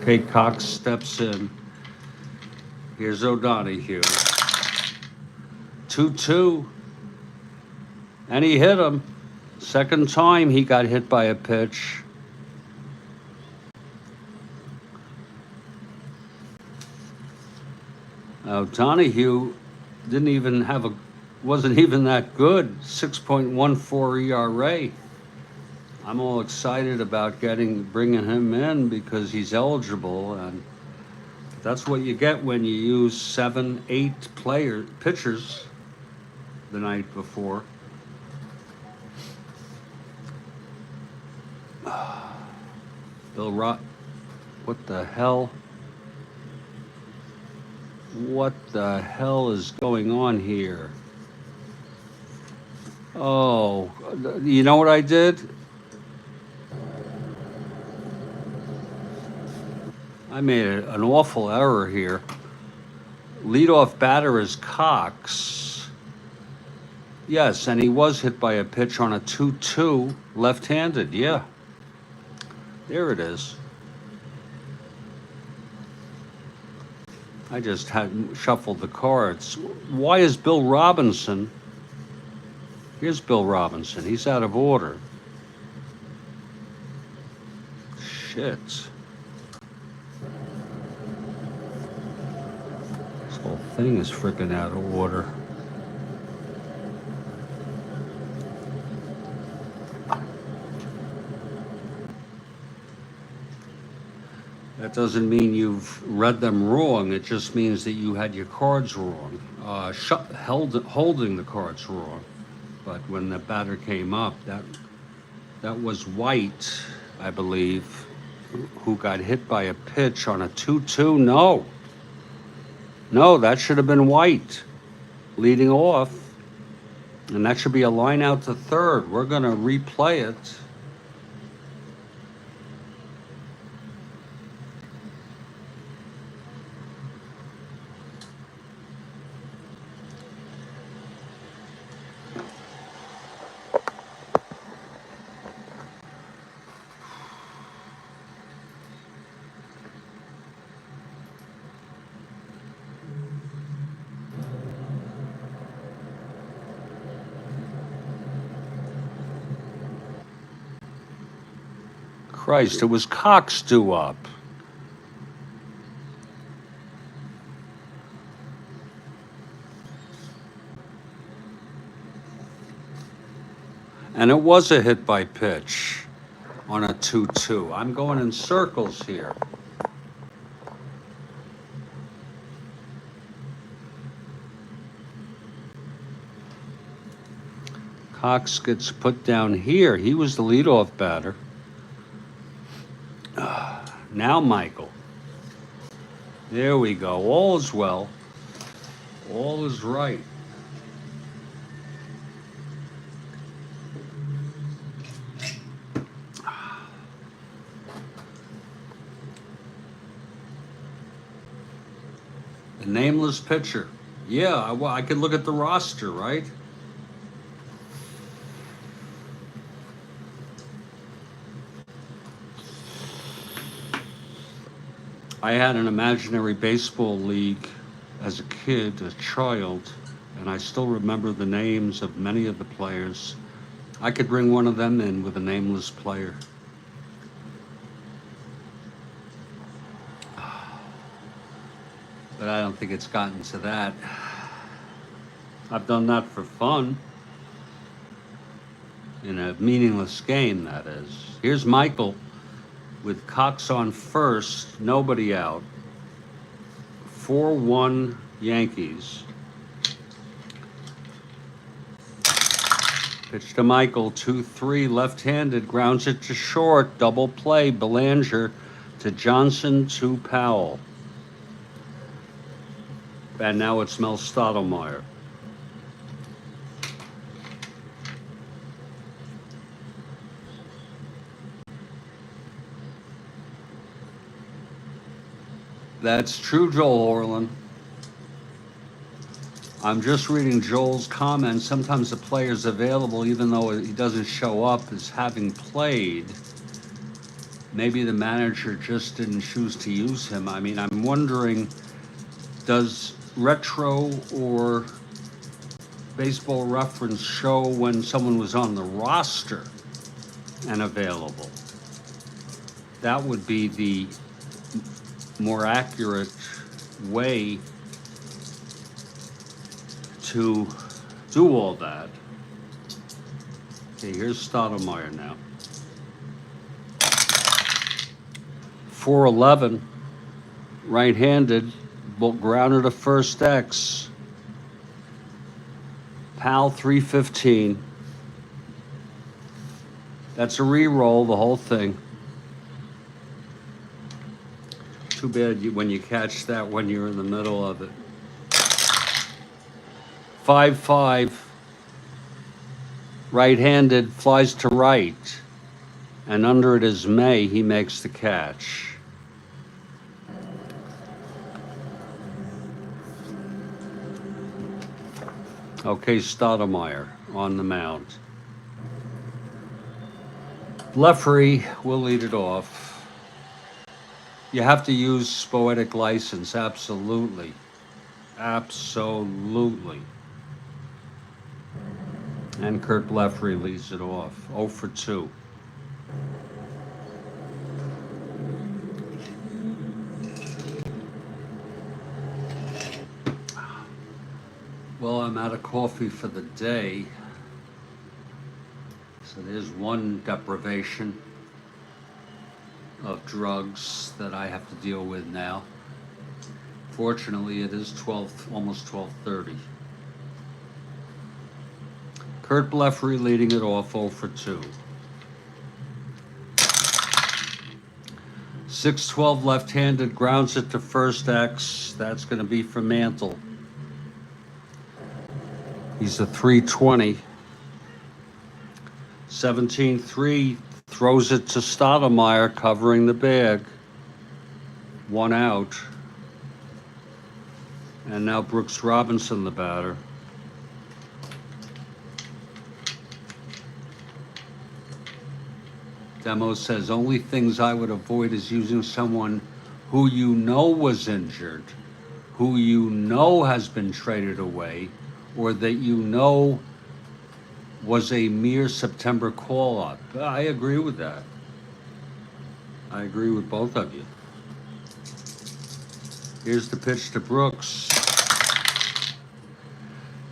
Okay, Cox steps in. Here's O'Donohue. 2-2. And he hit him. Second time he got hit by a pitch. O'Donohue wasn't even that good. 6.14 ERA. I'm all excited about bringing him in because he's eligible, and that's what you get when you use 7-8 pitchers the night before. Bill Rott, what the hell? What the hell is going on here? Oh, you know what I did? I made an awful error here. Leadoff batter is Cox. Yes, and he was hit by a pitch on a 2-2, left-handed, yeah. There it is. I just hadn't shuffled the cards. Why is Bill Robinson? Here's Bill Robinson. He's out of order. Shit. This whole thing is freaking out of order. That doesn't mean you've read them wrong. It just means that you had your cards wrong, holding the cards wrong. But when the batter came up, that was White, I believe, who got hit by a pitch on a 2-2. No, that should have been White leading off, and that should be a line out to third. We're going to replay it. Christ, it was Cox due up. And it was a hit by pitch on a 2-2. I'm going in circles here. Cox gets put down here. He was the leadoff batter. Now Michael. There we go. All is well. All is right. The nameless pitcher. Yeah, I could look at the roster, right? I had an imaginary baseball league as a kid, a child, and I still remember the names of many of the players. I could bring one of them in with a nameless player. But I don't think it's gotten to that. I've done that for fun. In a meaningless game, that is. Here's Michael with Cox on first, nobody out. 4-1 Yankees. Pitch to Michael, 2-3, left-handed, grounds it to short, double play, Belanger to Johnson to Powell. And now it's Mel Stottlemyre. That's true, Joel Orland. I'm just reading Joel's comments. Sometimes the player's available, even though he doesn't show up as having played. Maybe the manager just didn't choose to use him. I mean, I'm wondering, does Retro or Baseball Reference show when someone was on the roster and available? That would be the more accurate way to do all that. Okay, here's Stottlemyre now. 4-11, right-handed, grounder to first X. Powell 3-15. That's a re-roll, the whole thing. Too bad when you catch that when you're in the middle of it. 5-5. Right-handed, flies to right. And under it is May, he makes the catch. Okay, Stottlemyre on the mound. Leffery will lead it off. You have to use poetic license, absolutely. Absolutely. And Kurt Blefary leads it off. 0 for 2. Well, I'm out of coffee for the day. So there's one deprivation of drugs that I have to deal with now. Fortunately, it is 12, almost 12:30. Kurt Blefary leading it off 0 for 2. 6-12 left-handed, grounds it to first X. That's going to be for Mantle. He's a 320. 17-3 throws it to Stoudemire, covering the bag. 1 out. And now Brooks Robinson, the batter. Demo says, only things I would avoid is using someone who you know was injured, who you know has been traded away, or that you know was a mere September call-up. I agree with that. I agree with both of you. Here's the pitch to Brooks.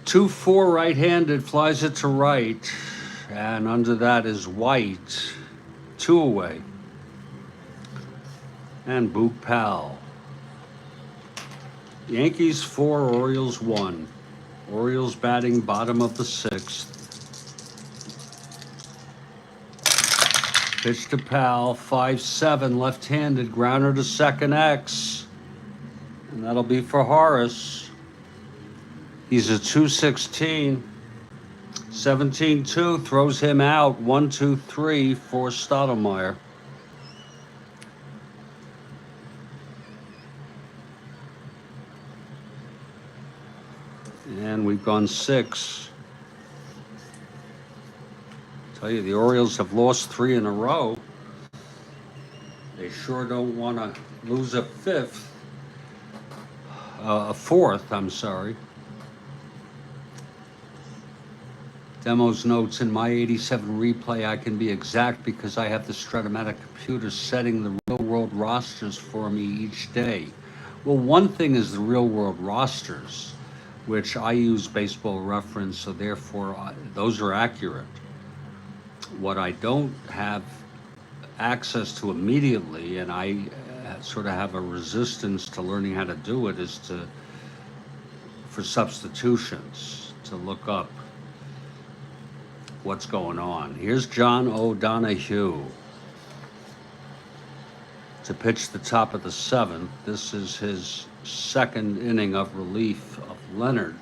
2-4 right-handed, flies it to right, and under that is White. 2 away. And Boog Powell. Yankees 4, Orioles 1. Orioles batting bottom of the 6th. Pitch to Powell, 5-7, left-handed, grounder to second X. And that'll be for Horace. He's a 216. 17-2 throws him out. 1-2-3 for Stoudemire. And we've gone 6. Tell you, the Orioles have lost 3 in a row. They sure don't want to lose a fourth, I'm sorry. Demos notes, in my 87 replay, I can be exact because I have the Strat-O-Matic computer setting the real-world rosters for me each day. Well, one thing is the real-world rosters, which I use Baseball Reference, so therefore those are accurate. What I don't have access to immediately, and I sort of have a resistance to learning how to do it, is for substitutions, to look up what's going on. Here's John O'Donohue to pitch the top of the 7th. This is his second inning of relief of Leonard.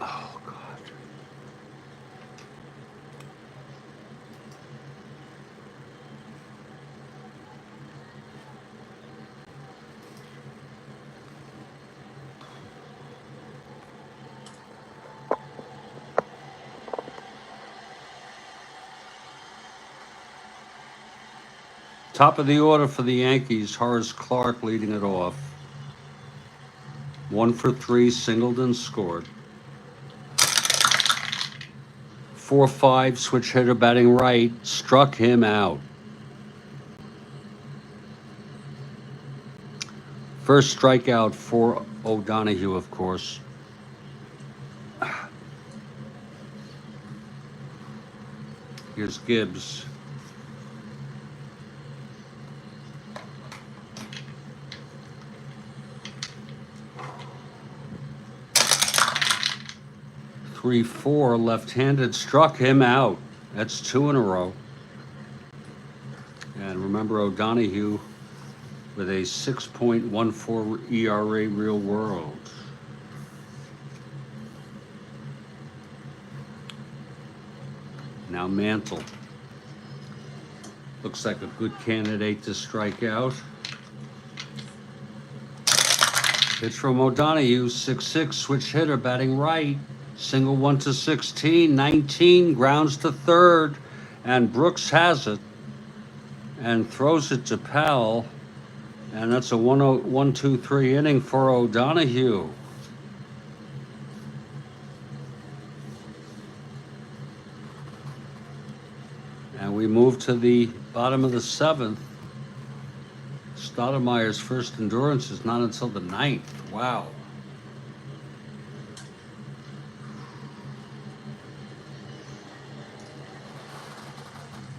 Oh, God. Top of the order for the Yankees, Horace Clarke leading it off. 1 for 3, singled and scored. 4-5, switch hitter batting right, struck him out. First strikeout for O'Donohue, of course. Here's Gibbs. Three, four, left-handed, struck him out. That's two in a row. And remember O'Donohue with a 6.14 ERA real world. Now Mantle. Looks like a good candidate to strike out. Pitch from O'Donohue, 6-6, switch hitter, batting right. Single 1-16, 19, grounds to third, and Brooks has it and throws it to Powell, and that's a 1-2-3 inning for O'Donohue. And we move to the bottom of the seventh. Stoudemire's first endurance is not until the ninth. Wow.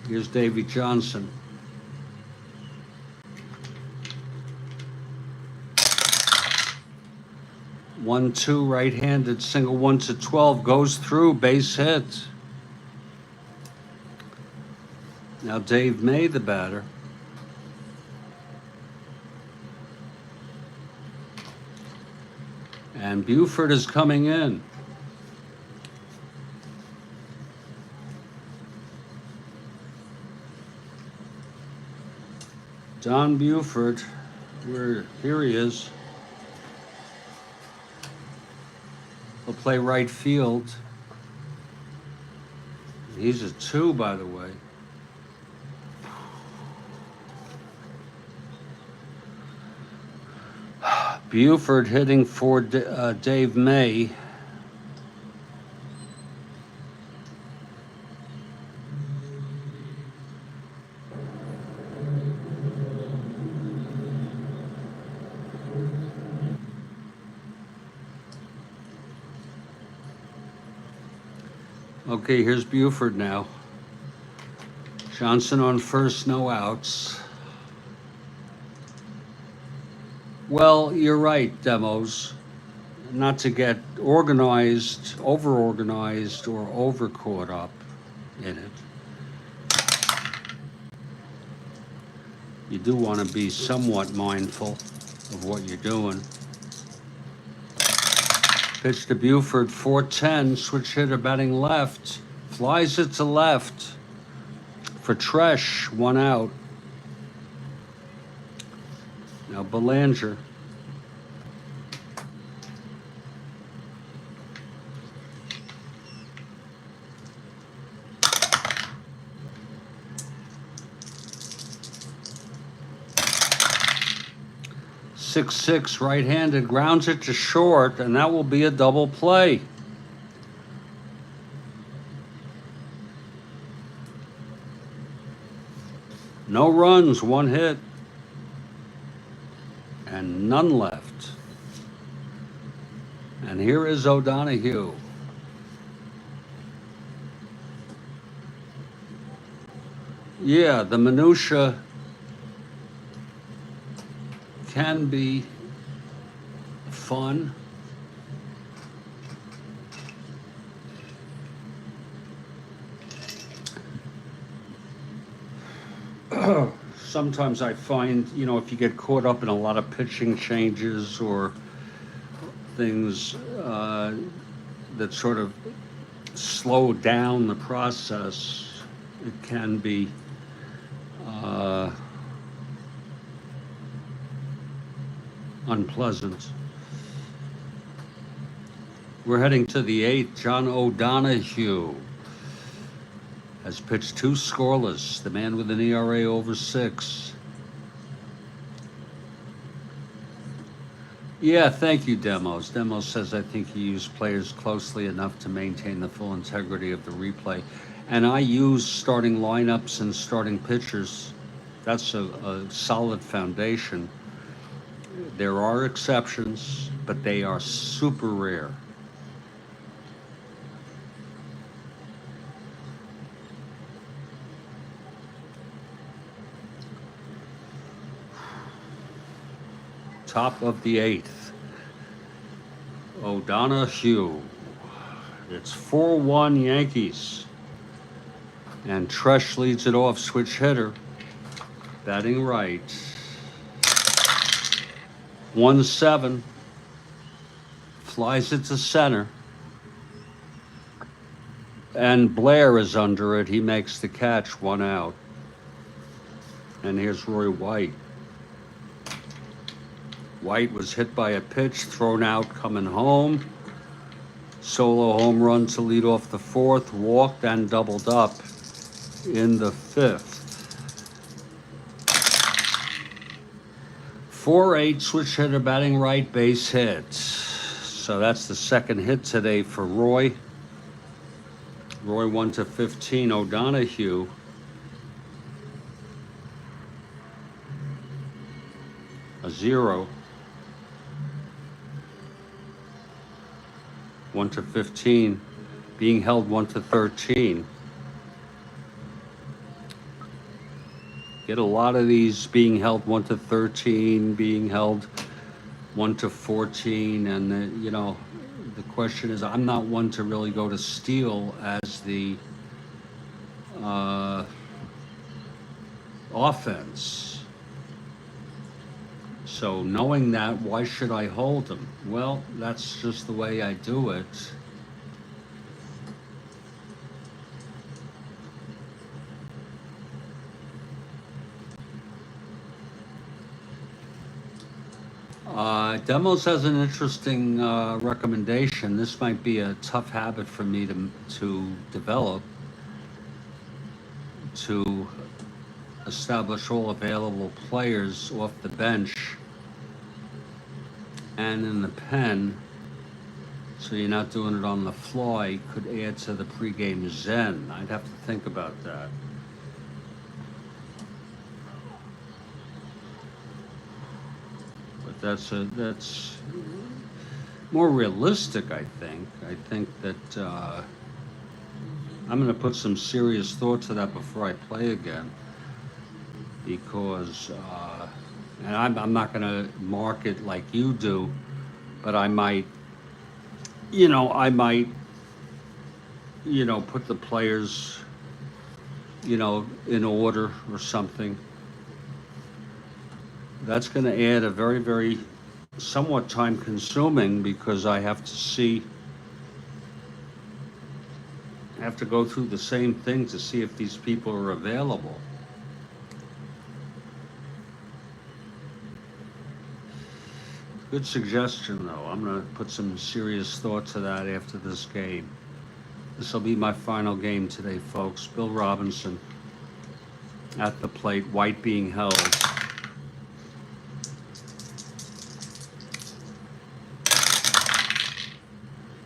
Here's Davy Johnson. One, two, right-handed, single 1-12, goes through, base hit. Now Dave May, the batter. And Buford is coming in. Don Buford, here he is. He'll play right field. He's a 2, by the way. Buford hitting for Dave May. Okay, here's Buford now. Johnson on first, no outs. Well, you're right, Demos. Not to get organized, over-organized, or over-caught up in it. You do want to be somewhat mindful of what you're doing. Pitch to Buford, 4-10, switch hitter batting left. Flies it to left. For Tresh, 1 out. Now Belanger. Six, right-handed, grounds it to short, and that will be a double play. No runs, 1 hit, and none left. And here is O'Donohue. Yeah, the minutia can be fun. Sometimes I find, if you get caught up in a lot of pitching changes or things that sort of slow down the process, it can be unpleasant. We're heading to the 8th. John O'Donohue has pitched 2 scoreless, the man with an ERA over 6. Yeah, thank you, Demos. Demos says, I think you use players closely enough to maintain the full integrity of the replay. And I use starting lineups and starting pitchers. That's a solid foundation. There are exceptions, but they are super rare. Top of the 8th. O'Donohue. It's 4-1 Yankees. And Tresh leads it off, switch hitter. Batting right. 1-7. Flies it to center. And Blair is under it. He makes the catch, 1 out. And here's Roy White. White was hit by a pitch, thrown out, coming home. Solo home run to lead off the 4th, walked and doubled up in the 5th. 4-8, switch hitter, batting right, base hit. So that's the second hit today for Roy. Roy 1-15, O'Donohue. A 0. 1-15, being held 1-13. Get a lot of these being held 1-13, being held 1-14, and you know, the question is, I'm not one to really go to steal as the offense. So knowing that, why should I hold them? Well, that's just the way I do it. Demos has an interesting recommendation. This might be a tough habit for me to develop, to establish all available players off the bench and in the pen, so you're not doing it on the fly. Could add to the pregame zen. I'd have to think about that. But that's more realistic, I think. I think that I'm going to put some serious thought to that before I play again, because and I'm not going to mark it like you do, but I might put the players, in order or something. That's going to add a very, very somewhat time consuming, because I have to go through the same thing to see if these people are available. Good suggestion, though. I'm going to put some serious thought to that after this game. This will be my final game today, folks. Bill Robinson at the plate, White being held.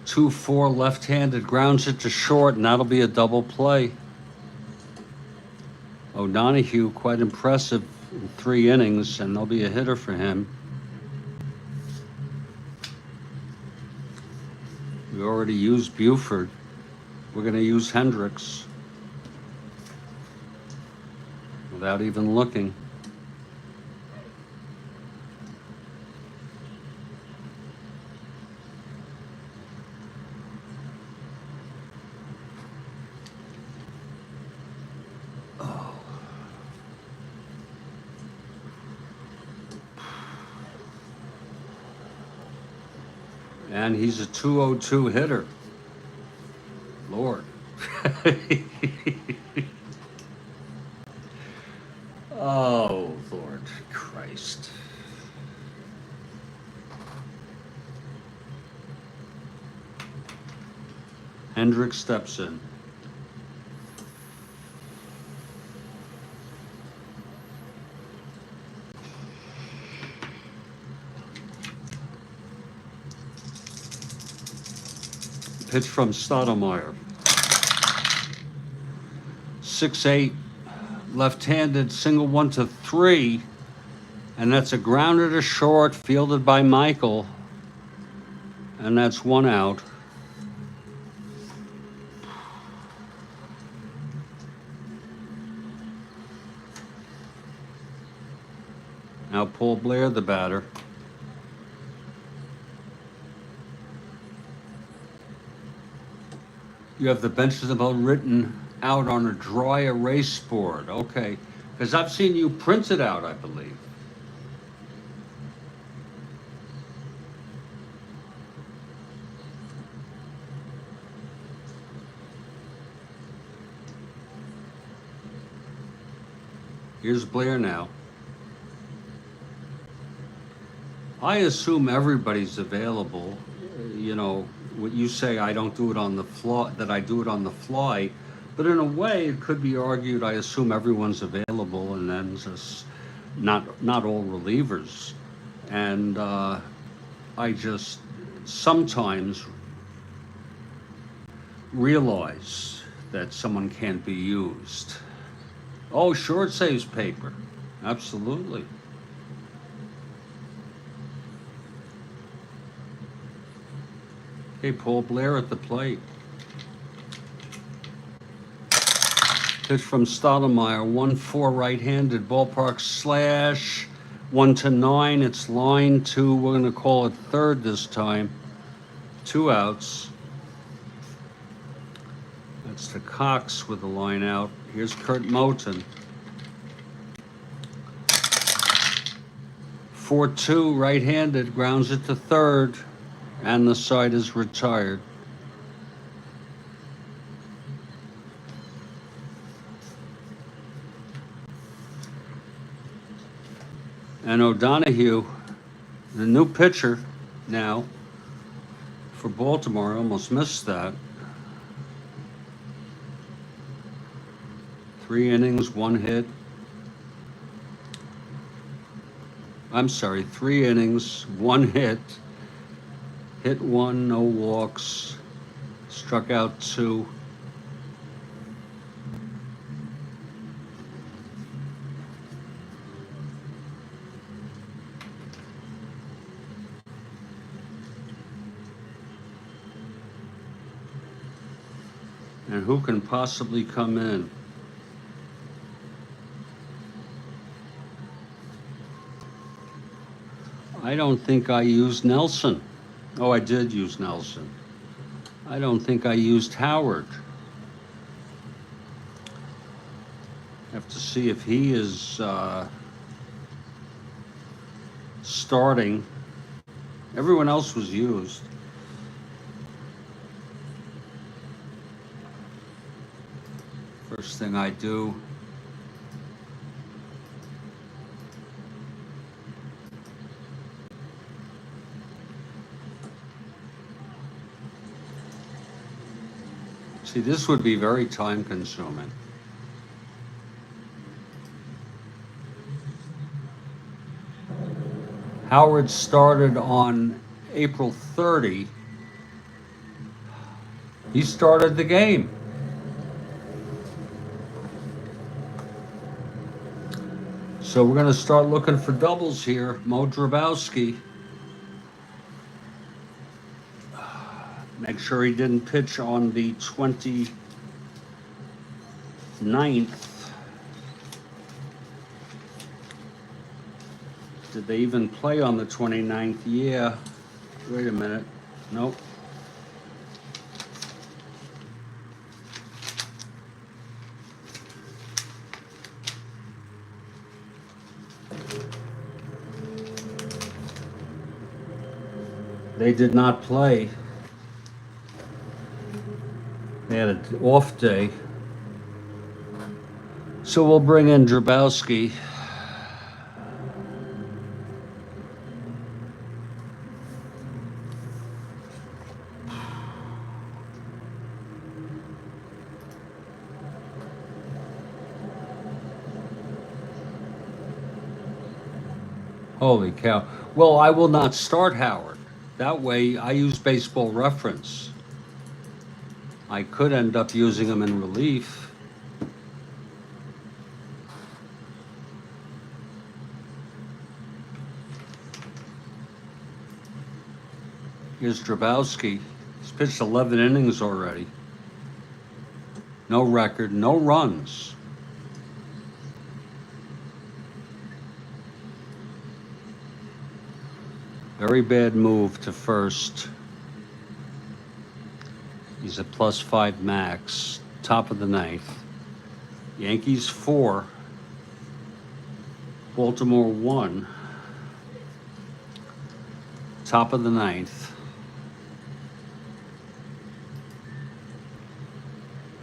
2-4 left-handed, grounds it to short, and that'll be a double play. O'Donohue, quite impressive in 3 innings, and there'll be a hitter for him. We already used Buford. We're going to use Hendricks without even looking. And he's a 202 hitter. Lord. Oh, Lord Christ. Hendricks steps in. Pitch from Strat-O-Matic. 6'8", left-handed, single 1-3, And that's a grounder to short, fielded by Michael. And that's 1 out. Now Paul Blair, the batter. You have the benches about written out on a dry erase board. Okay. Because I've seen you print it out, I believe. Here's Blair now. I assume everybody's available. You know, what you say, I don't do it on the fly, that I do it on the fly. But in a way, it could be argued, I assume everyone's available, and then just not all relievers. And I just sometimes realize that someone can't be used. Oh, sure, it saves paper. Absolutely. Okay, Paul Blair at the plate. Pitch from Stoudemire, 1-4 right-handed, ballpark slash, 1-9. It's line 2. We're going to call it third this time. 2 outs. That's to Cox with the line out. Here's Kurt Moten. 4-2 right-handed, grounds it to third, and the side is retired. And O'Donohue, the new pitcher now for Baltimore, almost missed that. 3 innings, 1 hit. I'm sorry, 3 innings, 1 hit. Hit 1, no walks. Struck out 2. And who can possibly come in? I don't think I used Nelson. Oh, I did use Nelson. I don't think I used Howard. Have to see if he is starting. Everyone else was used. First thing I do. See, this would be very time consuming. Howard started on April 30. He started the game. So we're going to start looking for doubles here. Mo Drabowski. Make sure he didn't pitch on the 29th. Did they even play on the 29th? Yeah. Wait a minute. Nope. They did not play. They had an off day. So we'll bring in Drabowski. Holy cow. Well, I will not start Howard. That way, I use Baseball Reference. I could end up using him in relief. Here's Drabowski. He's pitched 11 innings already. No record, no runs. Very bad move to first. He's a +5 max. Top of the ninth. Yankees 4. Baltimore 1. Top of the ninth.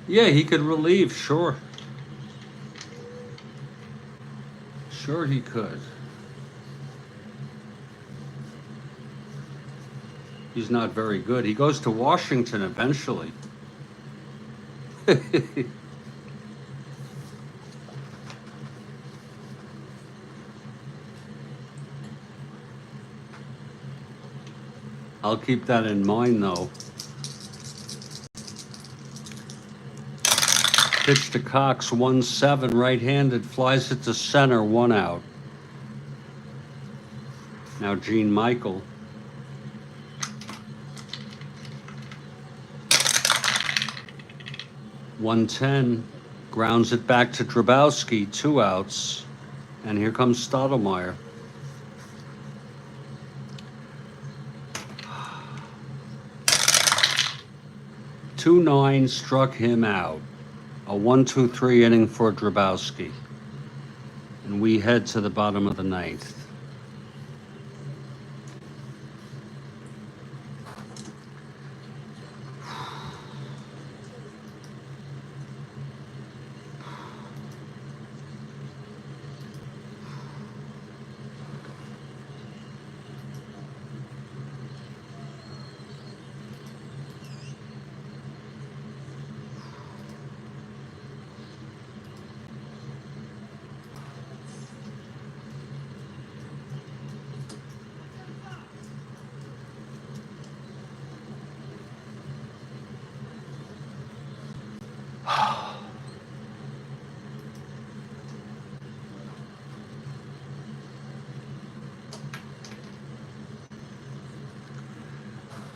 Yeah, he could relieve, sure. Sure he could. He's not very good. He goes to Washington eventually. I'll keep that in mind, though. Pitch to Cox, 1-7, right-handed, flies it to center, 1 out. Now Gene Michael. .110, grounds it back to Drabowski, 2 outs. And here comes Strat-O-Matic. .29 struck him out. A 1-2-3 inning for Drabowski. And we head to the bottom of the ninth.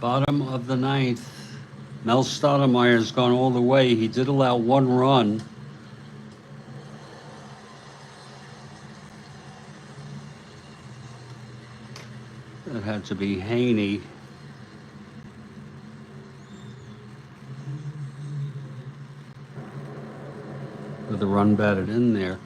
Bottom of the ninth. Mel Stoudemire's gone all the way. He did allow 1 run. That had to be Haney. With a run batted in there.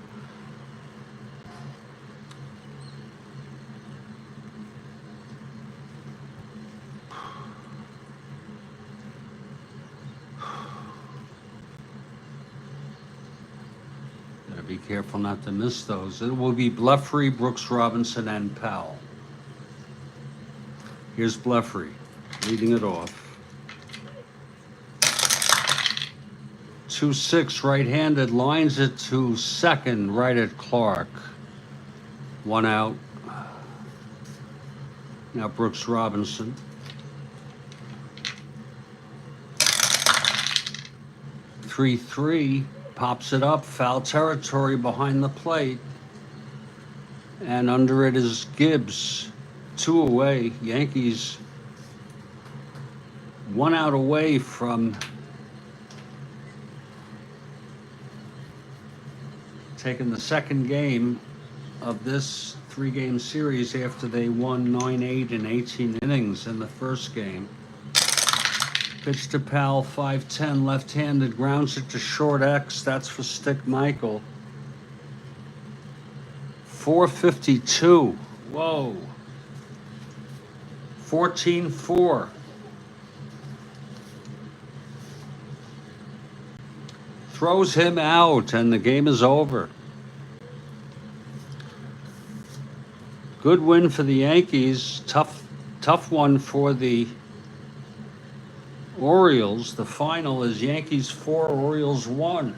Be careful not to miss those. It will be Blefary, Brooks Robinson, and Powell. Here's Blefary, leading it off. 2-6, right-handed, lines it to second, right at Clark. 1 out. Now Brooks Robinson. 3-3. Pops it up, foul territory behind the plate. And under it is Gibbs. 2 away. Yankees 1 out away from taking the second game of this 3-game series after they won 9-8 in 18 innings in the first game. Pitch to Powell, 5-10, left-handed, grounds it to short X. That's for Stick Michael. 452. Whoa. 14-4. Throws him out, and the game is over. Good win for the Yankees. Tough one for the Orioles. The final is Yankees 4, Orioles 1.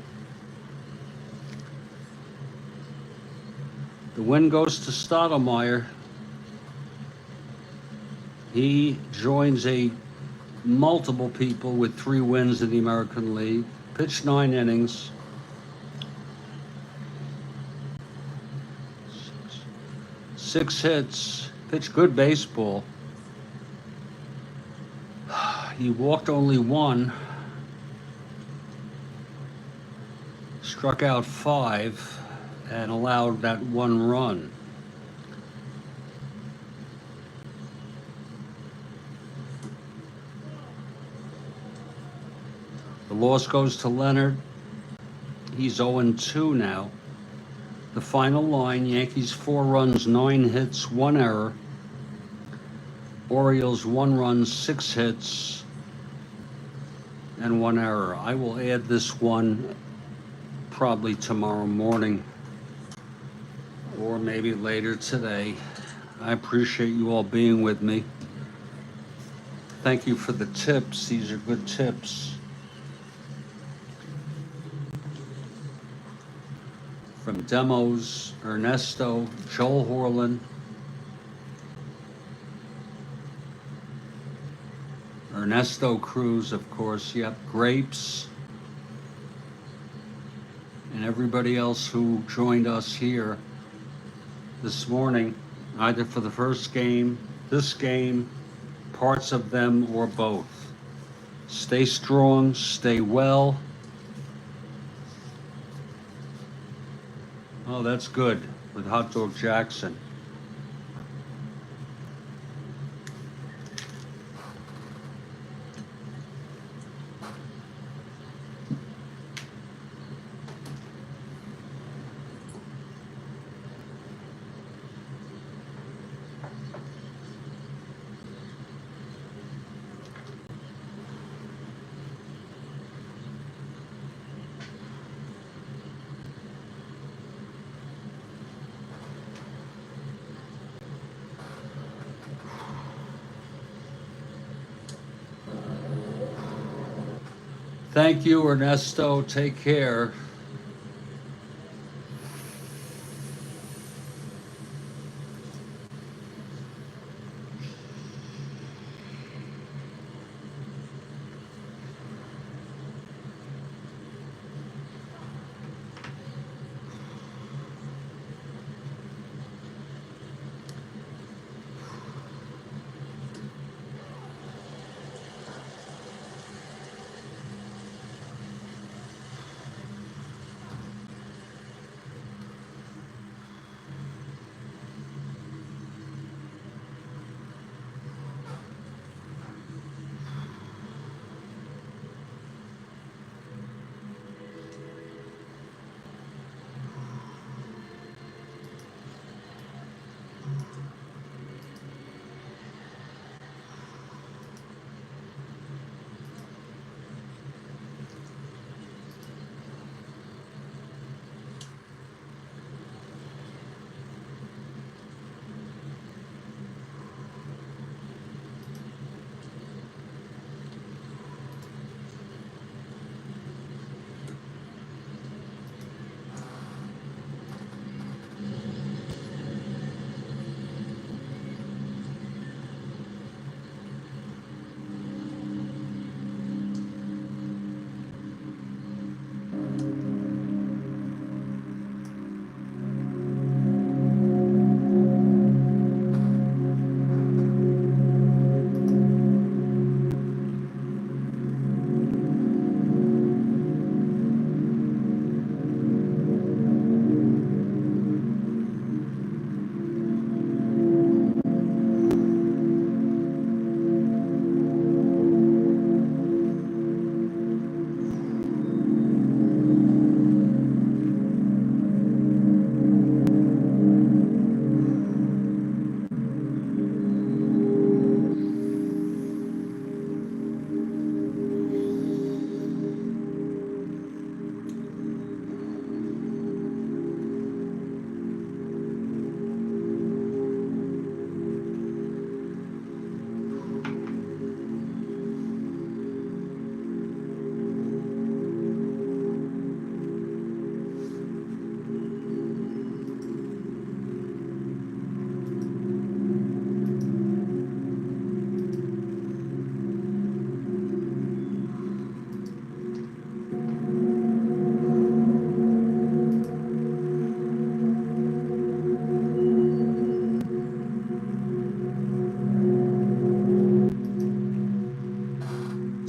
The win goes to Stoudemire. He joins multiple people with 3 wins in the American League. Pitched 9 innings. 6 hits. Pitched good baseball. He walked only one, struck out 5, and allowed that 1 run. The loss goes to Leonard. He's 0-2 now. The final line, Yankees 4 runs, 9 hits, 1 error. Orioles 1 run, 6 hits, and 1 error. I will add this one probably tomorrow morning or maybe later today. I appreciate you all being with me. Thank you for the tips. These are good tips. From Demos, Ernesto, Joel Horland, Ernesto Cruz, of course, yep, Grapes, and everybody else who joined us here this morning, either for the first game, this game, parts of them, or both. Stay strong, stay well. Oh, that's good with Hot Dog Jackson. Thank you, Ernesto. Take care.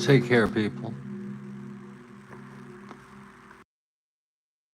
Take care, people.